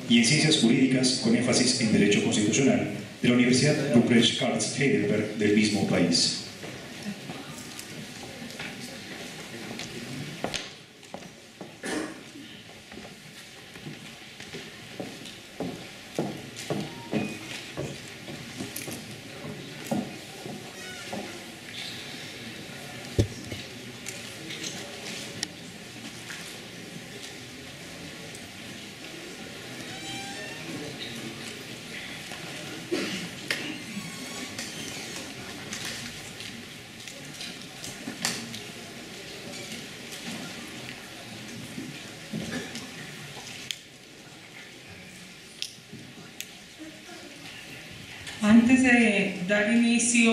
y en Ciencias Jurídicas con énfasis en Derecho Constitucional de la Universidad Ruprecht Karls Heidelberg del mismo país. Antes de dar inicio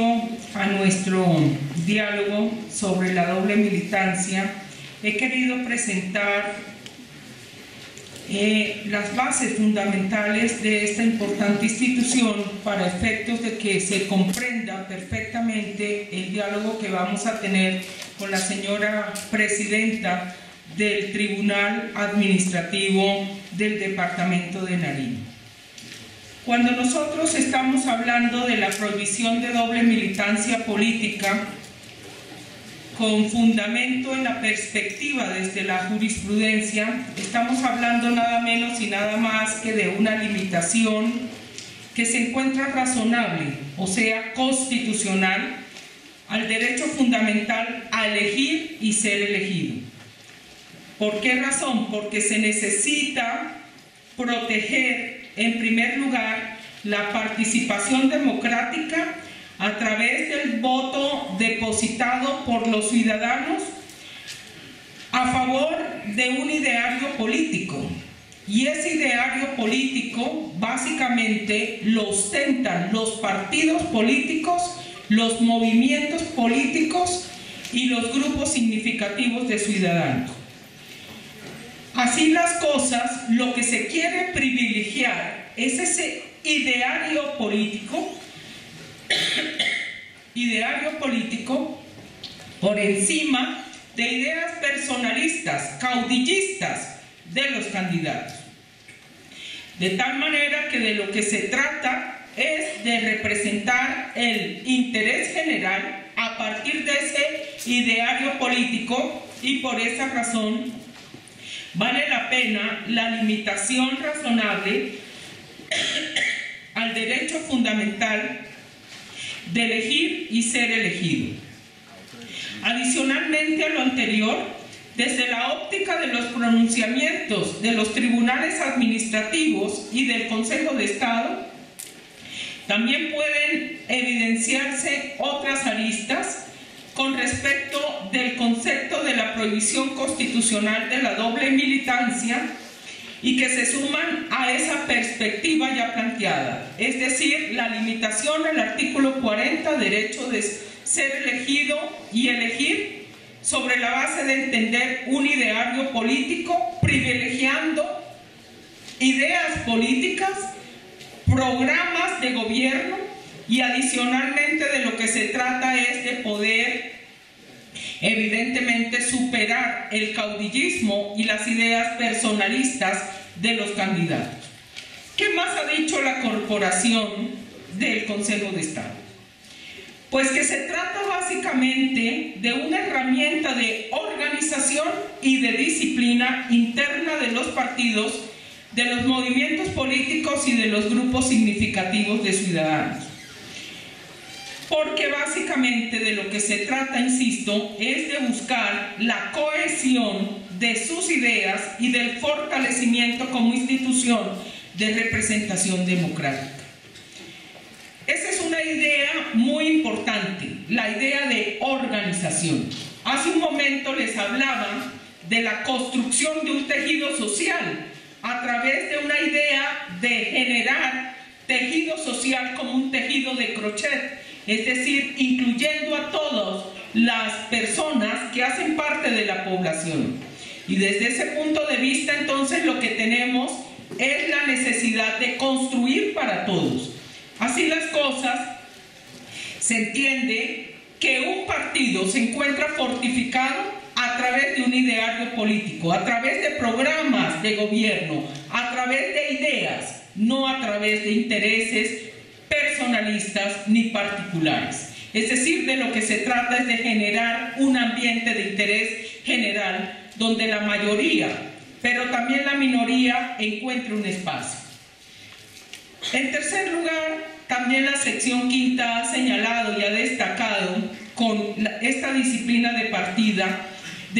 a nuestro diálogo sobre la doble militancia, he querido presentar las bases fundamentales de esta importante institución para efectos de que se comprenda perfectamente el diálogo que vamos a tener con la señora presidenta del Tribunal Administrativo del Departamento de Nariño. Cuando nosotros estamos hablando de la prohibición de doble militancia política, con fundamento en la perspectiva desde la jurisprudencia, estamos hablando nada menos y nada más que de una limitación que se encuentra razonable, o sea, constitucional, al derecho fundamental a elegir y ser elegido. ¿Por qué razón? Porque se necesita proteger, en primer lugar, la participación democrática a través del voto depositado por los ciudadanos a favor de un ideario político. Y ese ideario político básicamente lo ostentan los partidos políticos, los movimientos políticos y los grupos significativos de ciudadanos. Así las cosas, lo que se quiere privilegiar es ese ideario político por encima de ideas personalistas, caudillistas de los candidatos. De tal manera que de lo que se trata es de representar el interés general a partir de ese ideario político, y por esa razón vale la pena la limitación razonable al derecho fundamental de elegir y ser elegido. Adicionalmente a lo anterior, desde la óptica de los pronunciamientos de los tribunales administrativos y del Consejo de Estado, también pueden evidenciarse otras aristas con respecto del concepto de la prohibición constitucional de la doble militancia y que se suman a esa perspectiva ya planteada, es decir, la limitación al artículo 40, derecho de ser elegido y elegir, sobre la base de entender un ideario político, privilegiando ideas políticas programas de gobierno, y adicionalmente de lo que se trata es de poder evidentemente superar el caudillismo y las ideas personalistas de los candidatos. ¿Qué más ha dicho la corporación del Consejo de Estado? Pues que se trata básicamente de una herramienta de organización y de disciplina interna de los partidos, de los movimientos políticos y de los grupos significativos de ciudadanos. Porque básicamente de lo que se trata, insisto, es de buscar la cohesión de sus ideas y del fortalecimiento como institución de representación democrática. Esa es una idea muy importante, la idea de organización. Hace un momento les hablaba de la construcción de un tejido social a través de una idea de generar tejido social como un tejido de crochet, es decir, incluyendo a todas las personas que hacen parte de la población. Y desde ese punto de vista, entonces, lo que tenemos es la necesidad de construir para todos. Así las cosas, se entiende que un partido se encuentra fortificado a través de un ideario político, a través de programas de gobierno, a través de ideas, no a través de intereses personalistas ni particulares. Es decir, de lo que se trata es de generar un ambiente de interés general donde la mayoría, pero también la minoría, encuentre un espacio. En tercer lugar, también la sección quinta ha señalado y ha destacado con esta disciplina de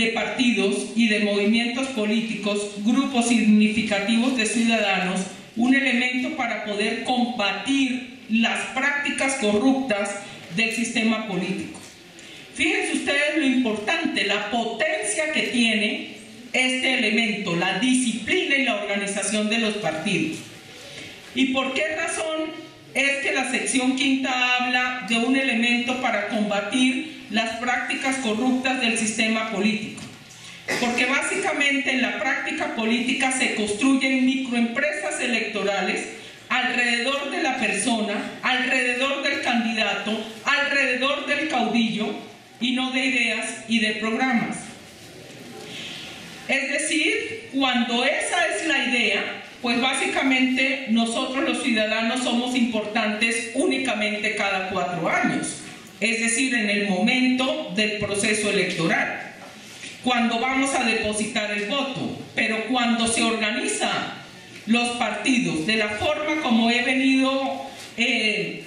partidos y de movimientos políticos, grupos significativos de ciudadanos, un elemento para poder combatir las prácticas corruptas del sistema político. Fíjense ustedes lo importante, la potencia que tiene este elemento, la disciplina y la organización de los partidos. ¿Y por qué razón es que la sección quinta habla de un elemento para combatir las prácticas corruptas del sistema político? Porque básicamente en la práctica política se construyen microempresas electorales alrededor de la persona, alrededor del candidato, alrededor del caudillo, y no de ideas y de programas. Es decir, cuando esa es la idea, pues básicamente nosotros los ciudadanos somos importantes únicamente cada 4 años, es decir, en el momento del proceso electoral, cuando vamos a depositar el voto. Pero cuando se organiza los partidos de la forma como he venido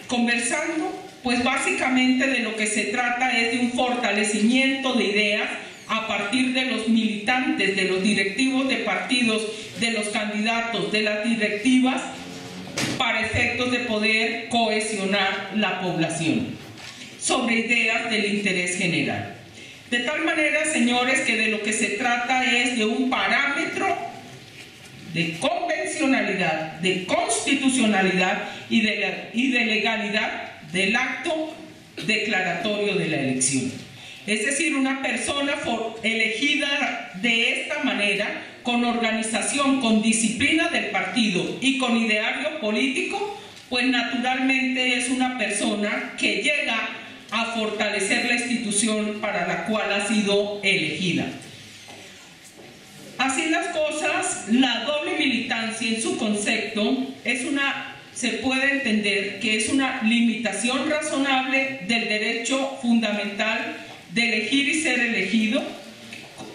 conversando, pues básicamente de lo que se trata es de un fortalecimiento de ideas a partir de los militantes, de los directivos de partidos, de los candidatos, de las directivas, para efectos de poder cohesionar la población sobre ideas del interés general. De tal manera, señores, que de lo que se trata es de un parámetro de convencionalidad, de constitucionalidad y de legalidad del acto declaratorio de la elección. Es decir, una persona elegida de esta manera, con organización, con disciplina del partido y con ideario político, pues naturalmente es una persona que llega a fortalecer la institución para la cual ha sido elegida. Así las cosas, la doble militancia en su concepto se puede entender que es una limitación razonable del derecho fundamental de elegir y ser elegido.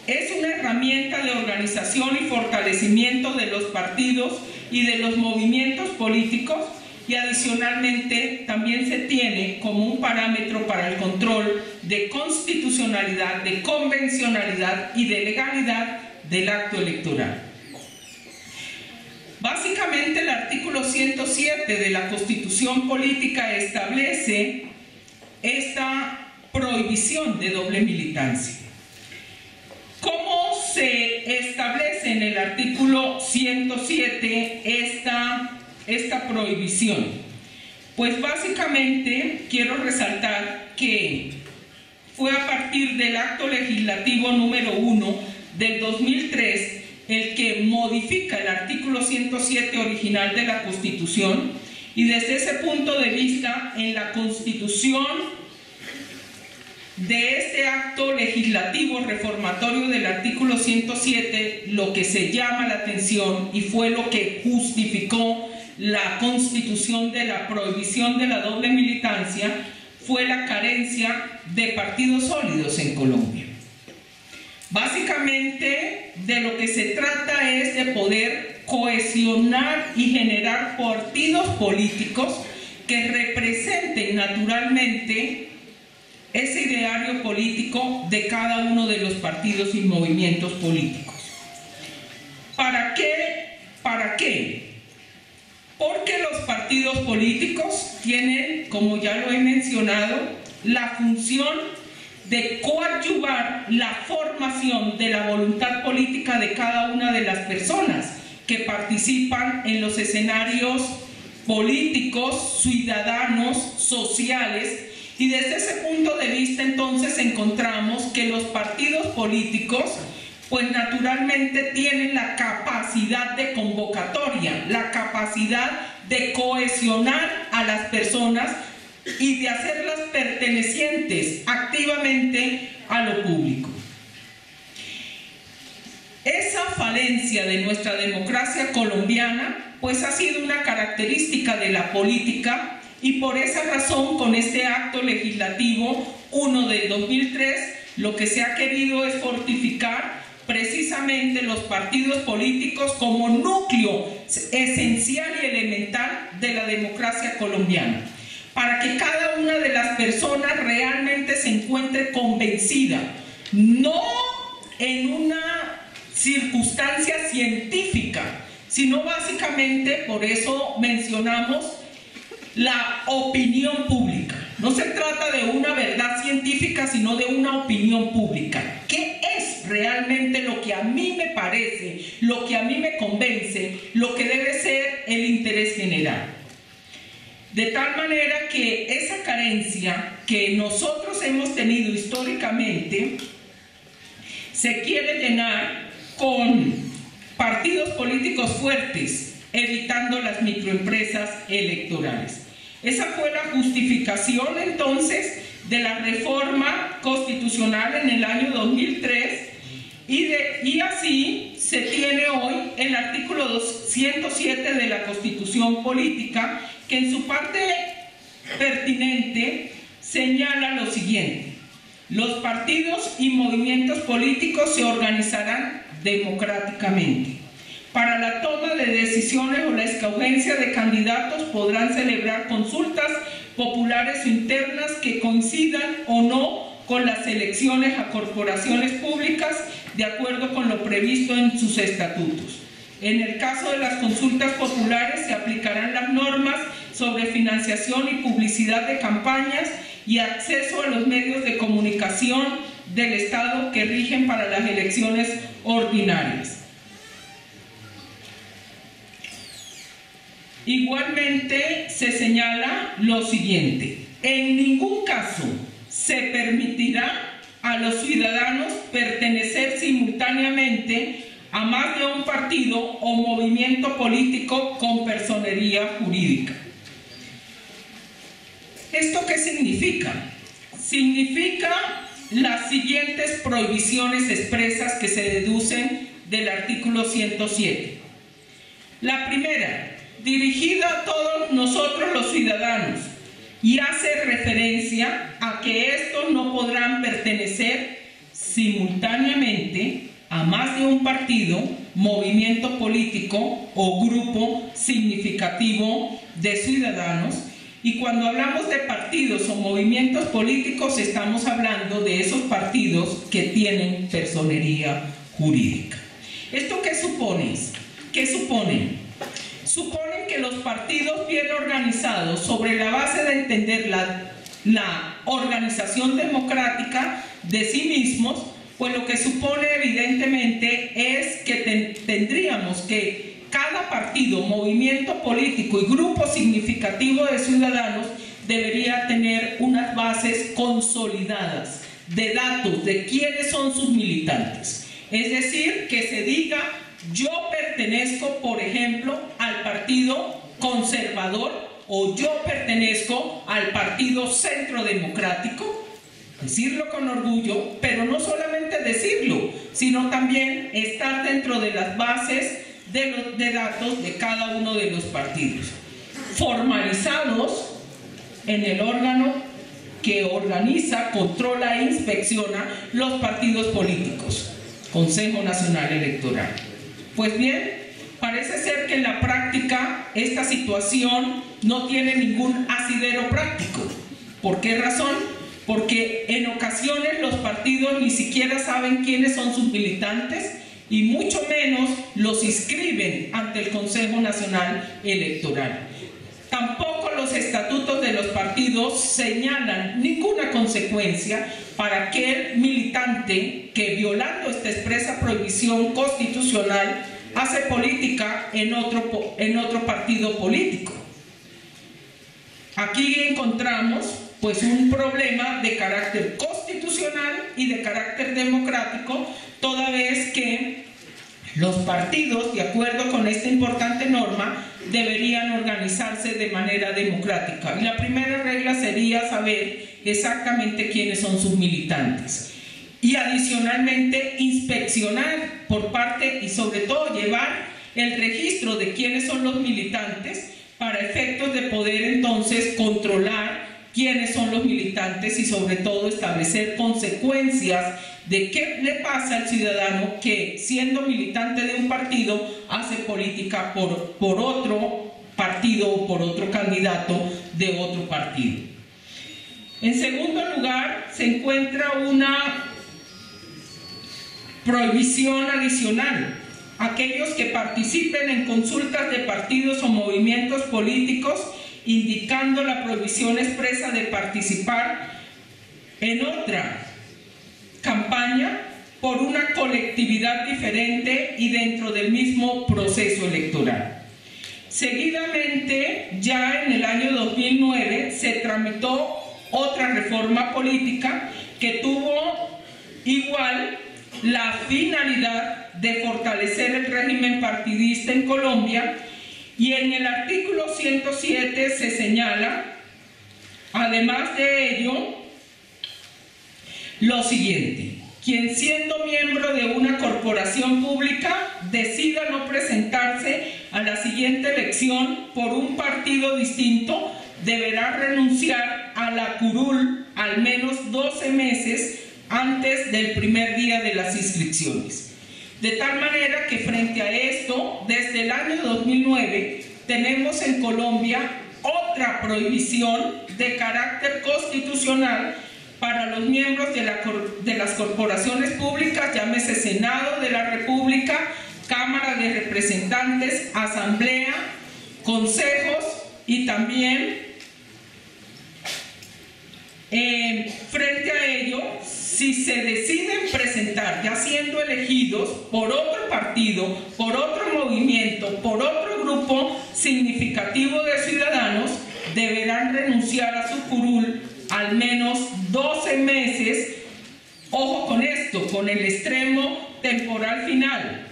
Es una herramienta de organización y fortalecimiento de los partidos y de los movimientos políticos, y adicionalmente también se tiene como un parámetro para el control de constitucionalidad, de convencionalidad y de legalidad del acto electoral. Básicamente el artículo 107 de la Constitución Política establece esta prohibición de doble militancia. ¿Cómo se establece en el artículo 107 esta prohibición? Pues básicamente quiero resaltar que fue a partir del acto legislativo número 1 del 2003 el que modifica el artículo 107 original de la Constitución, Y desde ese punto de vista, en la constitución de este acto legislativo reformatorio del artículo 107, lo que se llama la atención y fue lo que justificó la constitución de la prohibición de la doble militancia fue la carencia de partidos sólidos en Colombia. Básicamente, de lo que se trata es de poder cohesionar y generar partidos políticos que representen naturalmente ese ideario político de cada uno de los partidos y movimientos políticos. ¿Para qué? ¿Para qué? Porque los partidos políticos tienen, como ya lo he mencionado, la función de coadyuvar la formación de la voluntad política de cada una de las personas que participan en los escenarios políticos, ciudadanos, sociales. Y desde ese punto de vista entonces encontramos que los partidos políticos pues naturalmente tienen la capacidad de convocatoria, la capacidad de cohesionar a las personas y de hacerlas pertenecientes activamente a lo público. Esa falencia de nuestra democracia colombiana pues ha sido una característica de la política y por esa razón con este acto legislativo 1 del 2003 lo que se ha querido es fortificar precisamente los partidos políticos como núcleo esencial y elemental de la democracia colombiana, para que cada una de las personas realmente se encuentre convencida, no en una circunstancia científica, sino básicamente, por eso mencionamos la opinión pública. No se trata de una verdad científica, sino de una opinión pública. ¿Qué es realmente lo que a mí me parece, lo que a mí me convence, lo que debe ser el interés general? De tal manera que esa carencia que nosotros hemos tenido históricamente se quiere llenar con partidos políticos fuertes, evitando las microempresas electorales. Esa fue la justificación entonces de la reforma constitucional en el año 2003 y así se tiene hoy el artículo 207 de la Constitución Política, que en su parte pertinente señala lo siguiente: los partidos y movimientos políticos se organizarán democráticamente. Para la toma de decisiones o la escogencia de candidatos podrán celebrar consultas populares internas que coincidan o no con las elecciones a corporaciones públicas de acuerdo con lo previsto en sus estatutos. En el caso de las consultas populares se aplicarán las normas sobre financiación y publicidad de campañas y acceso a los medios de comunicación del Estado que rigen para las elecciones ordinarias. Igualmente se señala lo siguiente: en ningún caso se permitirá a los ciudadanos pertenecer simultáneamente a más de un partido o movimiento político con personería jurídica. ¿Esto qué significa? Significa las siguientes prohibiciones expresas que se deducen del artículo 107. La primera, dirigida a todos nosotros los ciudadanos, y hace referencia a que estos no podrán pertenecer simultáneamente a más de un partido, movimiento político o grupo significativo de ciudadanos. Y cuando hablamos de partidos o movimientos políticos, estamos hablando de esos partidos que tienen personería jurídica. ¿Esto qué supone? ¿Qué suponen? Suponen que los partidos bien organizados, sobre la base de entender la organización democrática de sí mismos, pues lo que supone evidentemente es que tendríamos que cada partido, movimiento político y grupo significativo de ciudadanos debería tener unas bases consolidadas de datos de quiénes son sus militantes. Es decir, que se diga: yo pertenezco, por ejemplo, al partido Partido Conservador, o yo pertenezco al Partido Centro Democrático. Decirlo con orgullo, pero no solamente decirlo, sino también estar dentro de las bases de datos de cada uno de los partidos, formalizados en el órgano que organiza, controla e inspecciona los partidos políticos, Consejo Nacional Electoral. Pues bien, parece ser que en la práctica esta situación no tiene ningún asidero práctico. ¿Por qué razón? Porque en ocasiones los partidos ni siquiera saben quiénes son sus militantes y mucho menos los inscriben ante el Consejo Nacional Electoral. Tampoco los estatutos de los partidos señalan ninguna consecuencia para aquel militante que, violando esta expresa prohibición constitucional, hace política en otro partido político. Aquí encontramos pues un problema de carácter constitucional y de carácter democrático, toda vez que los partidos, de acuerdo con esta importante norma, deberían organizarse de manera democrática. Y la primera regla sería saber exactamente quiénes son sus militantes. Y adicionalmente inspeccionar por parte y sobre todo llevar el registro de quiénes son los militantes para efectos de poder entonces controlar quiénes son los militantes y sobre todo establecer consecuencias de qué le pasa al ciudadano que, siendo militante de un partido, hace política por otro partido o por otro candidato de otro partido. En segundo lugar, se encuentra una prohibición adicional. Aquellos que participen en consultas de partidos o movimientos políticos, indicando la prohibición expresa de participar en otra campaña por una colectividad diferente y dentro del mismo proceso electoral. Seguidamente, ya en el año 2009, se tramitó otra reforma política que tuvo igual la finalidad de fortalecer el régimen partidista en Colombia, y en el artículo 107 se señala, además de ello, lo siguiente: quien, siendo miembro de una corporación pública, decida no presentarse a la siguiente elección por un partido distinto, deberá renunciar a la curul al menos 12 meses antes del primer día de las inscripciones. De tal manera que frente a esto, desde el año 2009, tenemos en Colombia otra prohibición de carácter constitucional para los miembros de las corporaciones públicas, llámese Senado de la República, Cámara de Representantes, Asamblea, consejos y también frente a ello, si se deciden presentar, ya siendo elegidos por otro partido, por otro movimiento, por otro grupo significativo de ciudadanos, deberán renunciar a su curul al menos 12 meses, ojo con esto, con el extremo temporal final,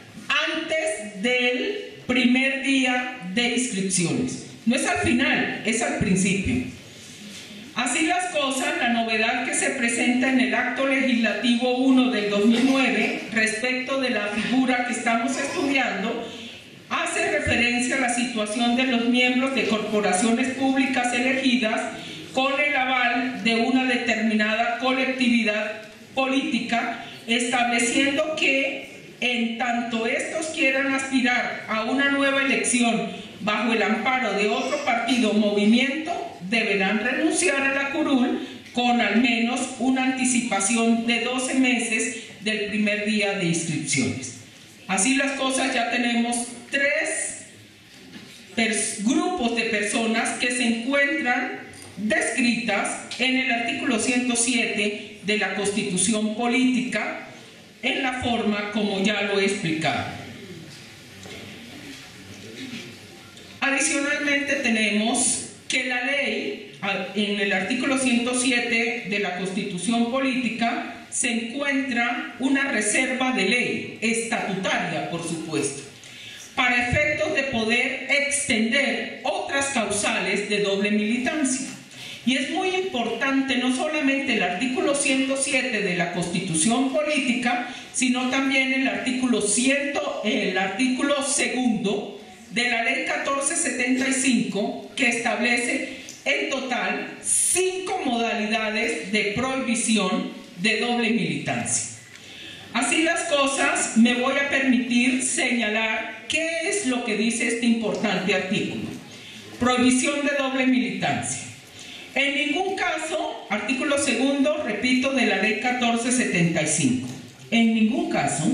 antes del primer día de inscripciones. No es al final, es al principio. Así las cosas, la novedad que se presenta en el Acto Legislativo 1 del 2009 respecto de la figura que estamos estudiando hace referencia a la situación de los miembros de corporaciones públicas elegidas con el aval de una determinada colectividad política, estableciendo que en tanto estos quieran aspirar a una nueva elección bajo el amparo de otro partido o movimiento, deberán renunciar a la curul con al menos una anticipación de 12 meses del primer día de inscripciones. Así las cosas, ya tenemos tres grupos de personas que se encuentran descritas en el artículo 107 de la Constitución Política en la forma como ya lo he explicado. Adicionalmente tenemos que la ley, en el artículo 107 de la Constitución Política, se encuentra una reserva de ley, estatutaria por supuesto, para efectos de poder extender otras causales de doble militancia. Y es muy importante no solamente el artículo 107 de la Constitución Política, sino también el artículo 2 de la Ley 1475, que establece en total 5 modalidades de prohibición de doble militancia. Así las cosas, me voy a permitir señalar qué es lo que dice este importante artículo. Prohibición de doble militancia. En ningún caso, artículo 2, repito, de la Ley 1475, en ningún caso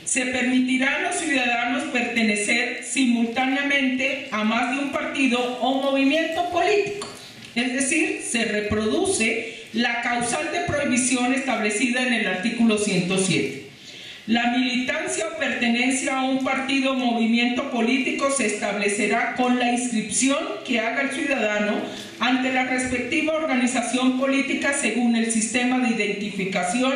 se permitirá a los ciudadanos pertenecer simultáneamente a más de un partido o movimiento político. Es decir, se reproduce la causal de prohibición establecida en el artículo 107. La militancia o pertenencia a un partido o movimiento político se establecerá con la inscripción que haga el ciudadano ante la respectiva organización política según el sistema de identificación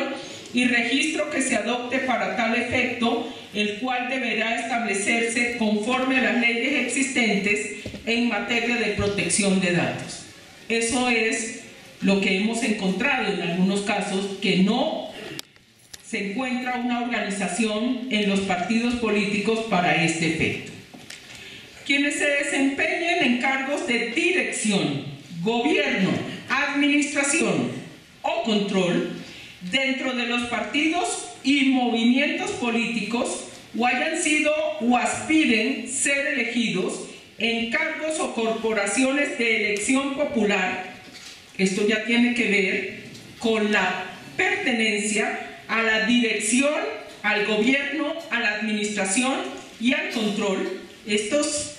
y registro que se adopte para tal efecto, el cual deberá establecerse conforme a las leyes existentes en materia de protección de datos. Eso es lo que hemos encontrado en algunos casos, que no se encuentra una organización en los partidos políticos para este efecto. Quienes se desempeñen en cargos de dirección, gobierno, administración o control dentro de los partidos y movimientos políticos o hayan sido o aspiren ser elegidos en cargos o corporaciones de elección popular, esto ya tiene que ver con la pertenencia a la dirección, al gobierno, a la administración y al control. Estas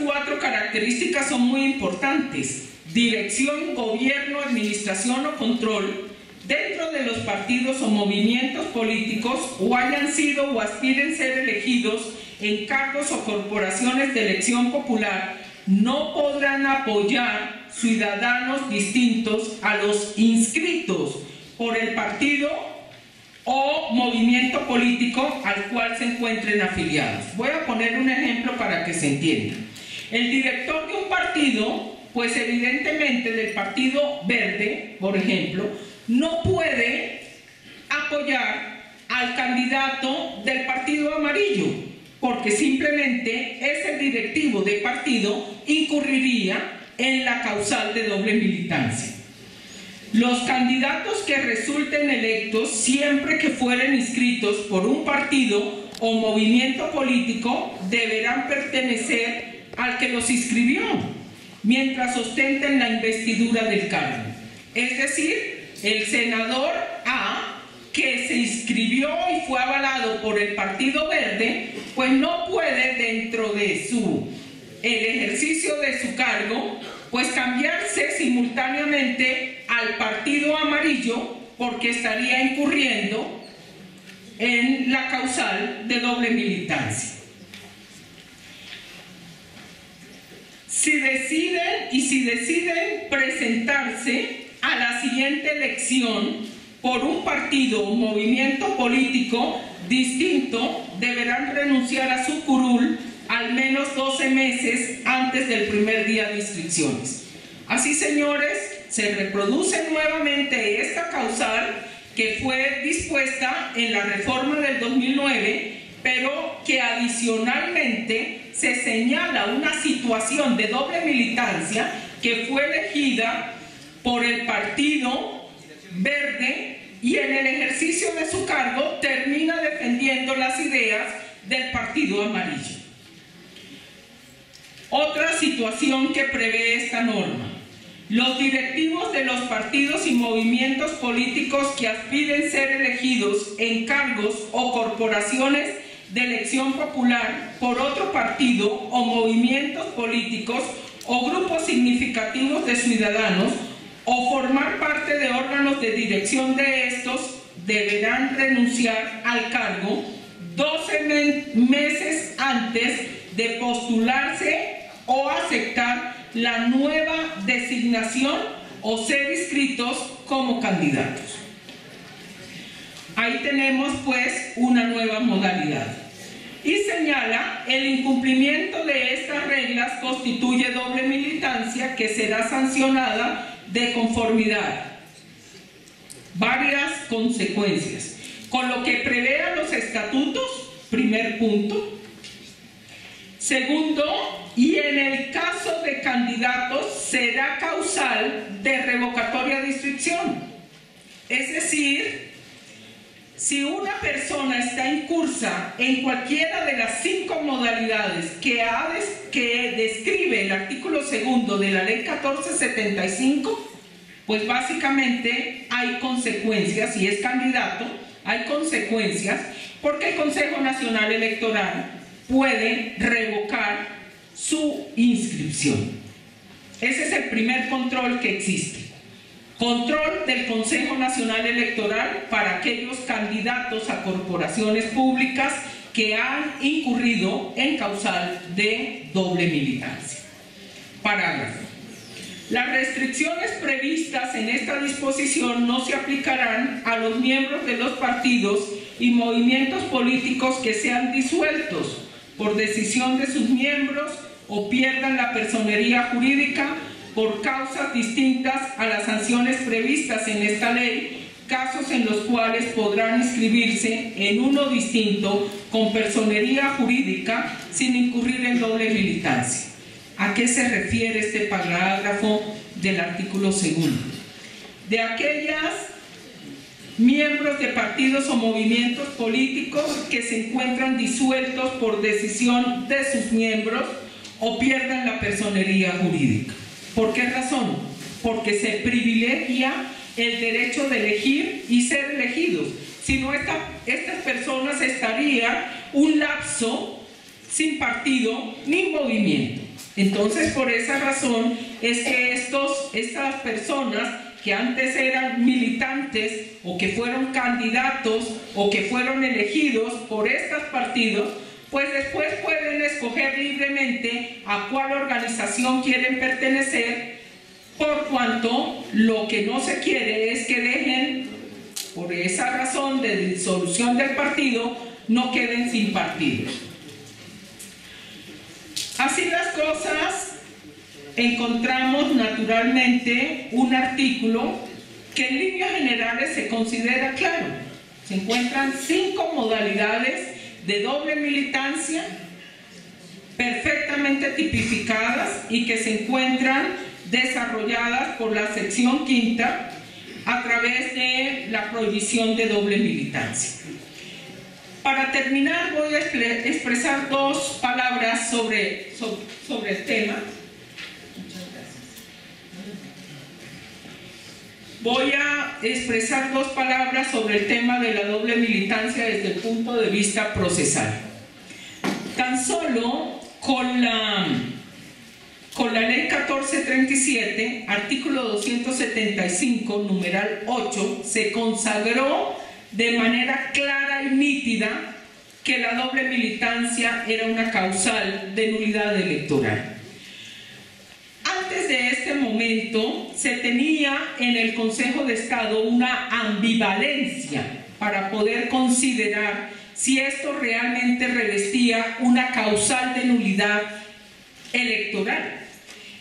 4 características son muy importantes: dirección, gobierno, administración o control dentro de los partidos o movimientos políticos o hayan sido o aspiren ser elegidos en cargos o corporaciones de elección popular. No podrán apoyar ciudadanos distintos a los inscritos por el partido o movimiento político al cual se encuentren afiliados. Voy a poner un ejemplo para que se entienda. El director de un partido, pues evidentemente del Partido Verde, por ejemplo, no puede apoyar al candidato del Partido Amarillo, porque simplemente ese directivo de partido incurriría en la causal de doble militancia. Los candidatos que resulten electos, siempre que fueren inscritos por un partido o movimiento político, deberán pertenecer al que los inscribió, mientras ostenten la investidura del cargo. Es decir, el senador A, que se inscribió y fue avalado por el Partido Verde, pues no puede, dentro de el ejercicio de su cargo, pues cambiarse simultáneamente al Partido Amarillo, porque estaría incurriendo en la causal de doble militancia. Si deciden presentarse a la siguiente elección por un partido o movimiento político distinto, deberán renunciar a su curul al menos 12 meses antes del primer día de inscripciones. Así, señores, se reproduce nuevamente esta causal que fue dispuesta en la reforma del 2009, pero que adicionalmente se señala una situación de doble militancia que fue elegida por el Partido Verde y en el ejercicio de su cargo termina defendiendo las ideas del Partido Amarillo. Otra situación que prevé esta norma: los directivos de los partidos y movimientos políticos que aspiren ser elegidos en cargos o corporaciones de elección popular por otro partido o movimientos políticos o grupos significativos de ciudadanos o formar parte de órganos de dirección de estos, deberán renunciar al cargo 12 meses antes de postularse o aceptar la nueva designación o ser inscritos como candidatos. Ahí tenemos pues una nueva modalidad. y señala: el incumplimiento de estas reglas constituye doble militancia que será sancionada de conformidad. Varias consecuencias. Con lo que prevean los estatutos, primer punto. Segundo, y en el caso de candidatos será causal de revocatoria de inscripción. Es decir, si una persona está incursa en cualquiera de las 5 modalidades que describe el artículo 2 de la Ley 1475, pues básicamente hay consecuencias. Si es candidato, hay consecuencias, porque el Consejo Nacional Electoral puede revocar su inscripción. Ese es el primer control que existe. Control del Consejo Nacional Electoral para aquellos candidatos a corporaciones públicas que han incurrido en causal de doble militancia. Parágrafo. Las restricciones previstas en esta disposición no se aplicarán a los miembros de los partidos y movimientos políticos que sean disueltos por decisión de sus miembros o pierdan la personería jurídica por causas distintas a las sanciones previstas en esta ley, casos en los cuales podrán inscribirse en uno distinto con personería jurídica sin incurrir en doble militancia. ¿A qué se refiere este parágrafo del artículo 2? De aquellas miembros de partidos o movimientos políticos que se encuentran disueltos por decisión de sus miembros o pierdan la personería jurídica. ¿Por qué razón? Porque se privilegia el derecho de elegir y ser elegidos. Si no, estas personas estarían un lapso sin partido ni movimiento. Entonces, por esa razón es que estas personas que antes eran militantes o que fueron candidatos o que fueron elegidos por estos partidos, pues después pueden escoger libremente a cuál organización quieren pertenecer, por cuanto lo que no se quiere es que dejen, por esa razón de disolución del partido, no queden sin partido. Así las cosas, encontramos naturalmente un artículo que en líneas generales se considera claro. Se encuentran 5 modalidades de doble militancia perfectamente tipificadas y que se encuentran desarrolladas por la sección 5 a través de la prohibición de doble militancia. Para terminar, voy a expresar 2 palabras sobre el tema. Muchas gracias. Voy a expresar 2 palabras sobre el tema de la doble militancia desde el punto de vista procesal. Tan solo con la Ley 1437, artículo 275, numeral 8, se consagró de manera clara y nítida que la doble militancia era una causal de nulidad electoral. Antes de este momento se tenía en el Consejo de Estado una ambivalencia para poder considerar si esto realmente revestía una causal de nulidad electoral.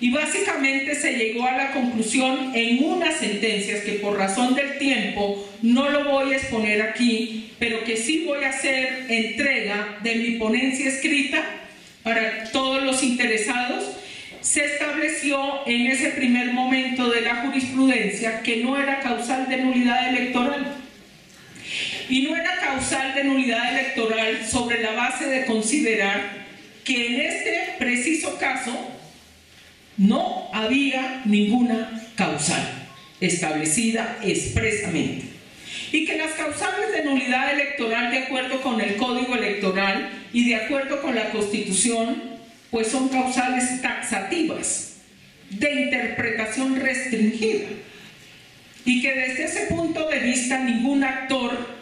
Y básicamente se llegó a la conclusión en unas sentencias que por razón del tiempo no lo voy a exponer aquí, pero que sí voy a hacer entrega de mi ponencia escrita para todos los interesados. Se estableció en ese primer momento de la jurisprudencia que no era causal de nulidad electoral. Y no era causal de nulidad electoral sobre la base de considerar que en este preciso caso no había ninguna causal establecida expresamente, y que las causales de nulidad electoral, de acuerdo con el Código Electoral y de acuerdo con la Constitución, pues son causales taxativas de interpretación restringida, y que desde ese punto de vista ningún actor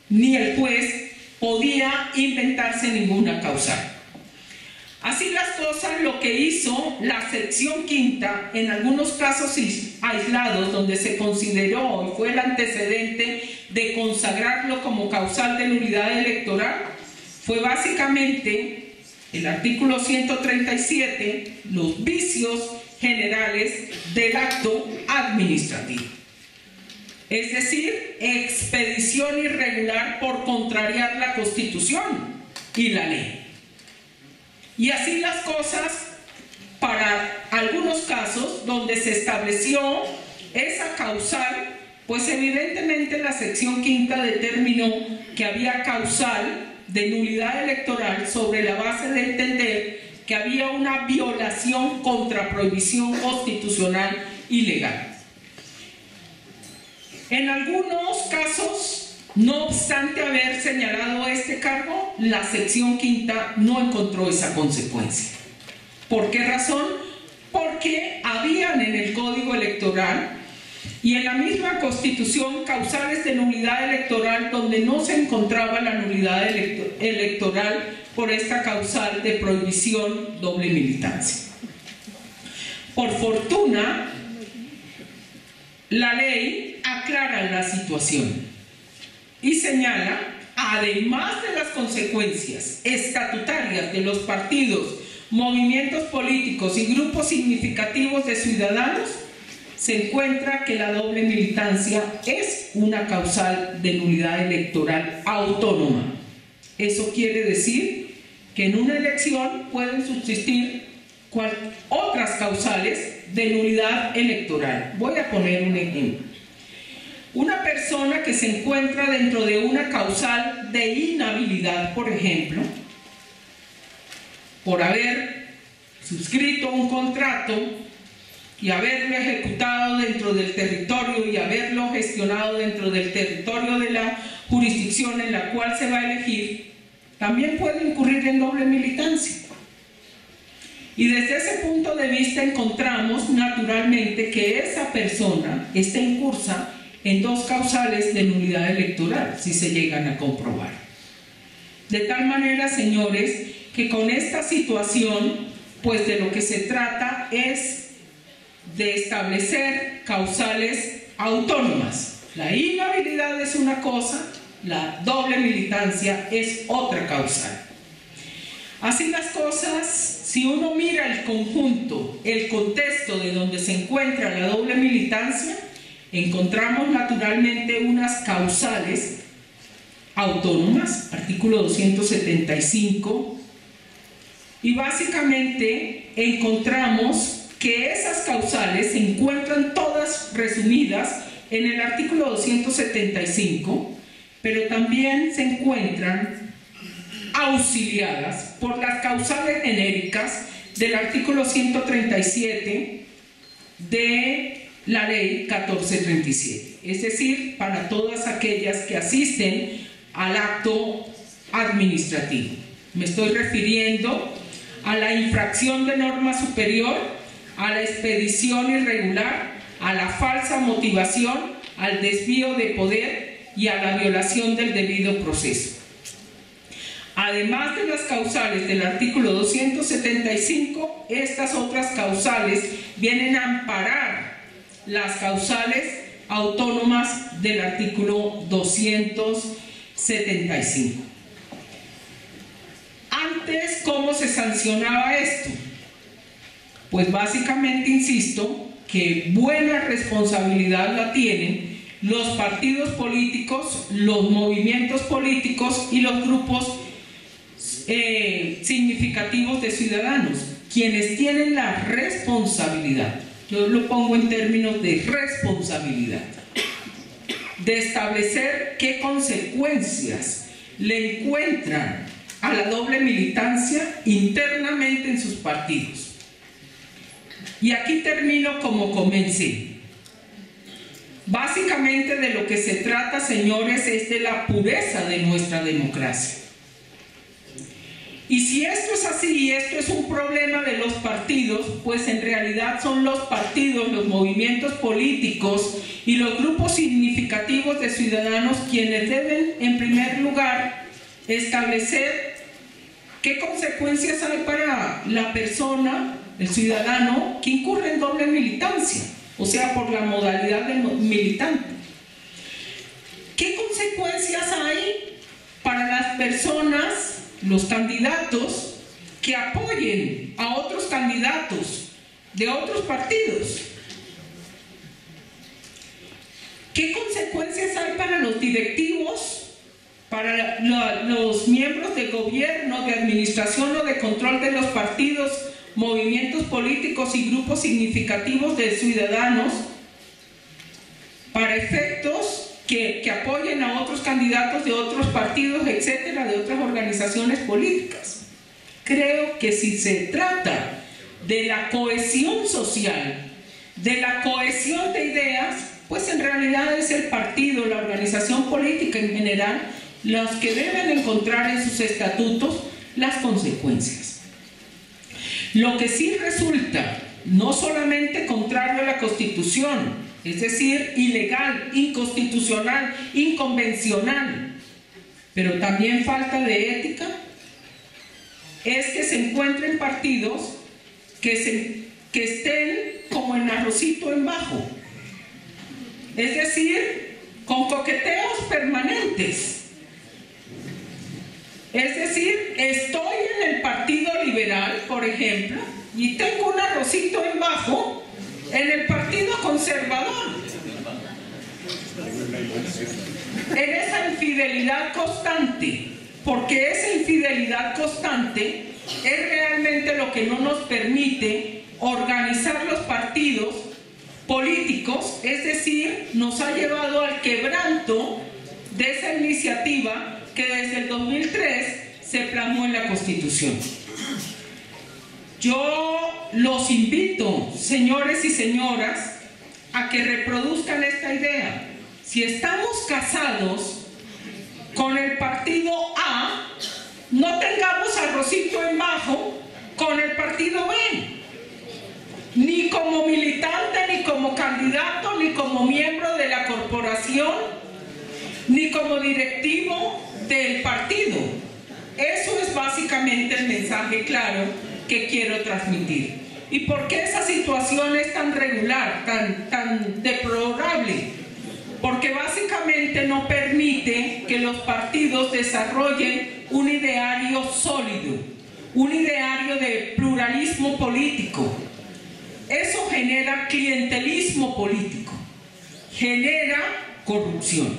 ni el juez podía inventarse ninguna causal. Así las cosas, lo que hizo la sección 5, en algunos casos aislados donde se consideró y fue el antecedente de consagrarlo como causal de nulidad electoral, fue básicamente el artículo 137, los vicios generales del acto administrativo. Es decir, expedición irregular por contrariar la Constitución y la ley. Y así las cosas para algunos casos donde se estableció esa causal, pues evidentemente la sección quinta determinó que había causal de nulidad electoral sobre la base de entender que había una violación contra prohibición constitucional y legal. En algunos casos, no obstante haber señalado este cargo, la sección quinta no encontró esa consecuencia. ¿Por qué razón? Porque habían en el Código Electoral y en la misma Constitución causales de nulidad electoral donde no se encontraba la nulidad electoral por esta causal de prohibición doble militancia. Por fortuna, la ley aclara la situación y señala, además de las consecuencias estatutarias de los partidos, movimientos políticos y grupos significativos de ciudadanos, se encuentra que la doble militancia es una causal de nulidad electoral autónoma. Eso quiere decir que en una elección pueden subsistir otras causales de nulidad electoral. Voy a poner un ejemplo. Una persona que se encuentra dentro de una causal de inhabilidad, por ejemplo, por haber suscrito un contrato y haberlo ejecutado dentro del territorio y haberlo gestionado dentro del territorio de la jurisdicción en la cual se va a elegir, también puede incurrir en doble militancia. Y desde ese punto de vista encontramos naturalmente que esa persona está incursa en dos causales de nulidad electoral, si se llegan a comprobar. De tal manera, señores, que con esta situación, pues de lo que se trata es de establecer causales autónomas. La inhabilidad es una cosa, la doble militancia es otra causal. Así las cosas, si uno mira el conjunto, el contexto de donde se encuentra la doble militancia, encontramos naturalmente unas causales autónomas, artículo 275, y básicamente encontramos que esas causales se encuentran todas resumidas en el artículo 275, pero también se encuentran auxiliadas por las causales genéricas del artículo 137 de la ley 1437, es decir, para todas aquellas que asisten al acto administrativo. Me estoy refiriendo a la infracción de norma superior, a la expedición irregular, a la falsa motivación, al desvío de poder y a la violación del debido proceso. Además de las causales del artículo 275, estas otras causales vienen a amparar las causales autónomas del artículo 275. Antes, ¿cómo se sancionaba esto? Pues básicamente, insisto, que buena responsabilidad la tienen los partidos políticos, los movimientos políticos y los grupos significativos de ciudadanos, quienes tienen la responsabilidad, yo lo pongo en términos de responsabilidad, de establecer qué consecuencias le encuentran a la doble militancia internamente en sus partidos. Y aquí termino como comencé. Básicamente de lo que se trata, señores, es de la pureza de nuestra democracia. Y si esto es así y esto es un problema de los partidos, pues en realidad son los partidos, los movimientos políticos y los grupos significativos de ciudadanos quienes deben, en primer lugar, establecer qué consecuencias hay para la persona, el ciudadano, que incurre en doble militancia, o sea, por la modalidad de militante. ¿Qué consecuencias hay para las personas los candidatos que apoyen a otros candidatos de otros partidos. ¿Qué consecuencias hay para los directivos, para los miembros de gobierno, de administración o de control de los partidos, movimientos políticos y grupos significativos de ciudadanos, para efectos que apoyen a otros candidatos de otros partidos, etcétera, de otras organizaciones políticas? Creo que si se trata de la cohesión social, de la cohesión de ideas, pues en realidad es el partido, la organización política en general, los que deben encontrar en sus estatutos las consecuencias. Lo que sí resulta no solamente contrario a la Constitución, es decir, ilegal, inconstitucional, inconvencional, pero también falta de ética, es que se encuentren partidos que estén como en arrocito en bajo, es decir, con coqueteos permanentes. Es decir, estoy en el Partido Liberal, por ejemplo, y tengo un arrocito en bajo en el Partido Conservador. En esa infidelidad constante, porque esa infidelidad constante es realmente lo que no nos permite organizar los partidos políticos, es decir, nos ha llevado al quebranto de esa iniciativa que desde el 2003 se plasmó en la Constitución. Yo los invito, señores y señoras, a que reproduzcan esta idea. Si estamos casados con el partido A, no tengamos arrocito en bajo con el partido B, ni como militante, ni como candidato, ni como miembro de la corporación, ni como directivo del partido. Eso es básicamente el mensaje claro que quiero transmitir. ¿Y por qué esa situación es tan regular, tan deplorable? Porque básicamente no permite que los partidos desarrollen un ideario sólido, un ideario de pluralismo político. Eso genera clientelismo político, genera corrupción.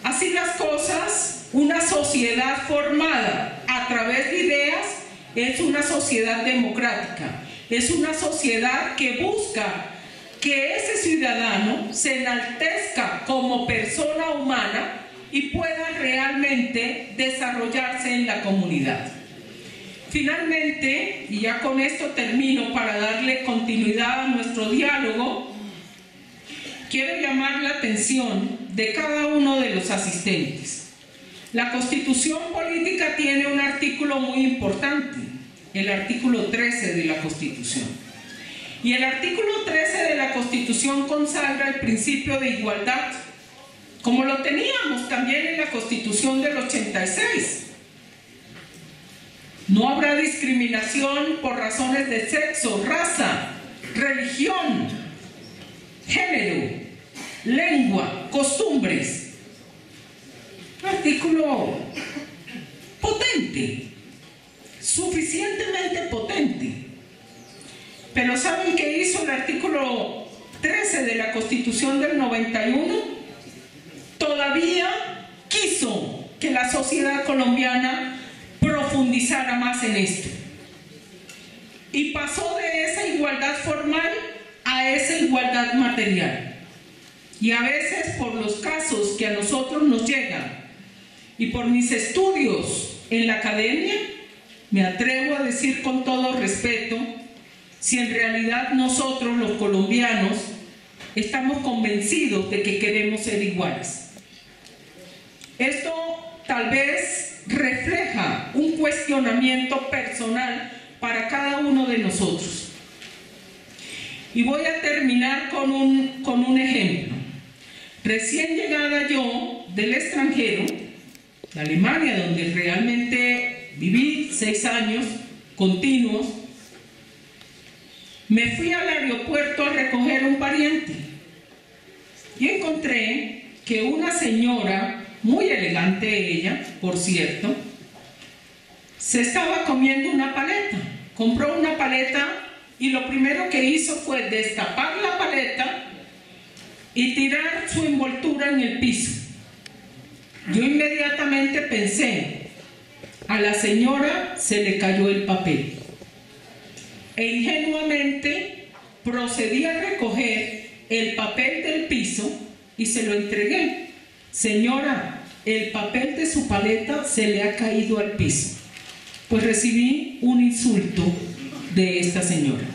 Así las cosas, una sociedad formada a través de ideas es una sociedad democrática, es una sociedad que busca que ese ciudadano se enaltezca como persona humana y pueda realmente desarrollarse en la comunidad. Finalmente, y ya con esto termino para darle continuidad a nuestro diálogo, quiero llamar la atención de cada uno de los asistentes. La Constitución Política tiene un artículo muy importante, el artículo 13 de la Constitución. Y el artículo 13 de la Constitución consagra el principio de igualdad, como lo teníamos también en la Constitución del 86. No habrá discriminación por razones de sexo, raza, religión, género, lengua, costumbres. Un artículo potente, suficientemente potente. Pero ¿saben qué hizo el artículo 13 de la Constitución del 91? Todavía quiso que la sociedad colombiana profundizara más en esto. Y pasó de esa igualdad formal a esa igualdad material. Y a veces por los casos que a nosotros nos llegan y por mis estudios en la academia, me atrevo a decir con todo respeto, si en realidad nosotros los colombianos estamos convencidos de que queremos ser iguales. Esto tal vez refleja un cuestionamiento personal para cada uno de nosotros. Y voy a terminar con un ejemplo. Recién llegada yo del extranjero, de Alemania, donde realmente viví 6 años continuos, me fui al aeropuerto a recoger un pariente y encontré que una señora, muy elegante ella, por cierto, se estaba comiendo una paleta. Compró una paleta y lo primero que hizo fue destapar la paleta y tirar su envoltura en el piso. Yo inmediatamente pensé, a la señora se le cayó el papel. E ingenuamente procedí a recoger el papel del piso y se lo entregué. Señora, el papel de su paleta se le ha caído al piso. Pues recibí un insulto de esta señora.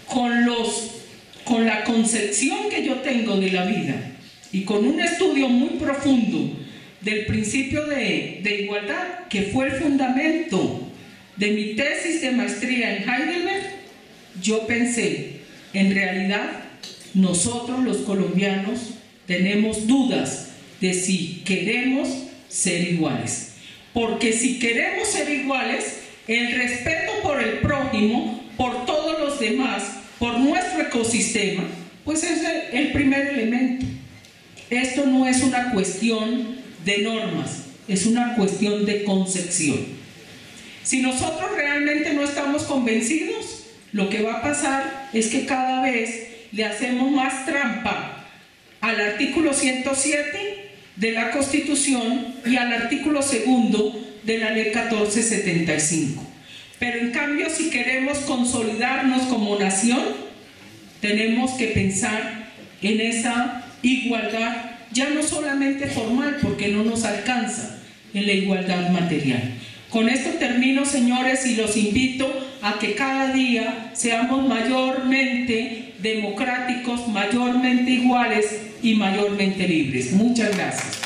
Con la concepción que yo tengo de la vida y con un estudio muy profundo del principio de igualdad, que fue el fundamento de mi tesis de maestría en Heidelberg, yo pensé, en realidad, nosotros los colombianos tenemos dudas de si queremos ser iguales. Porque si queremos ser iguales, el respeto por el prójimo, por todos los demás, por nuestro ecosistema, pues es el primer elemento. Esto no es una cuestión de normas, es una cuestión de concepción. Si nosotros realmente no estamos convencidos, lo que va a pasar es que cada vez le hacemos más trampa al artículo 107 de la Constitución y al artículo 2 de la Ley 1475. Pero en cambio, si queremos consolidarnos como nación, tenemos que pensar en esa igualdad, ya no solamente formal, porque no nos alcanza, en la igualdad material. Con esto termino, señores, y los invito a que cada día seamos mayormente democráticos, mayormente iguales y mayormente libres. Muchas gracias.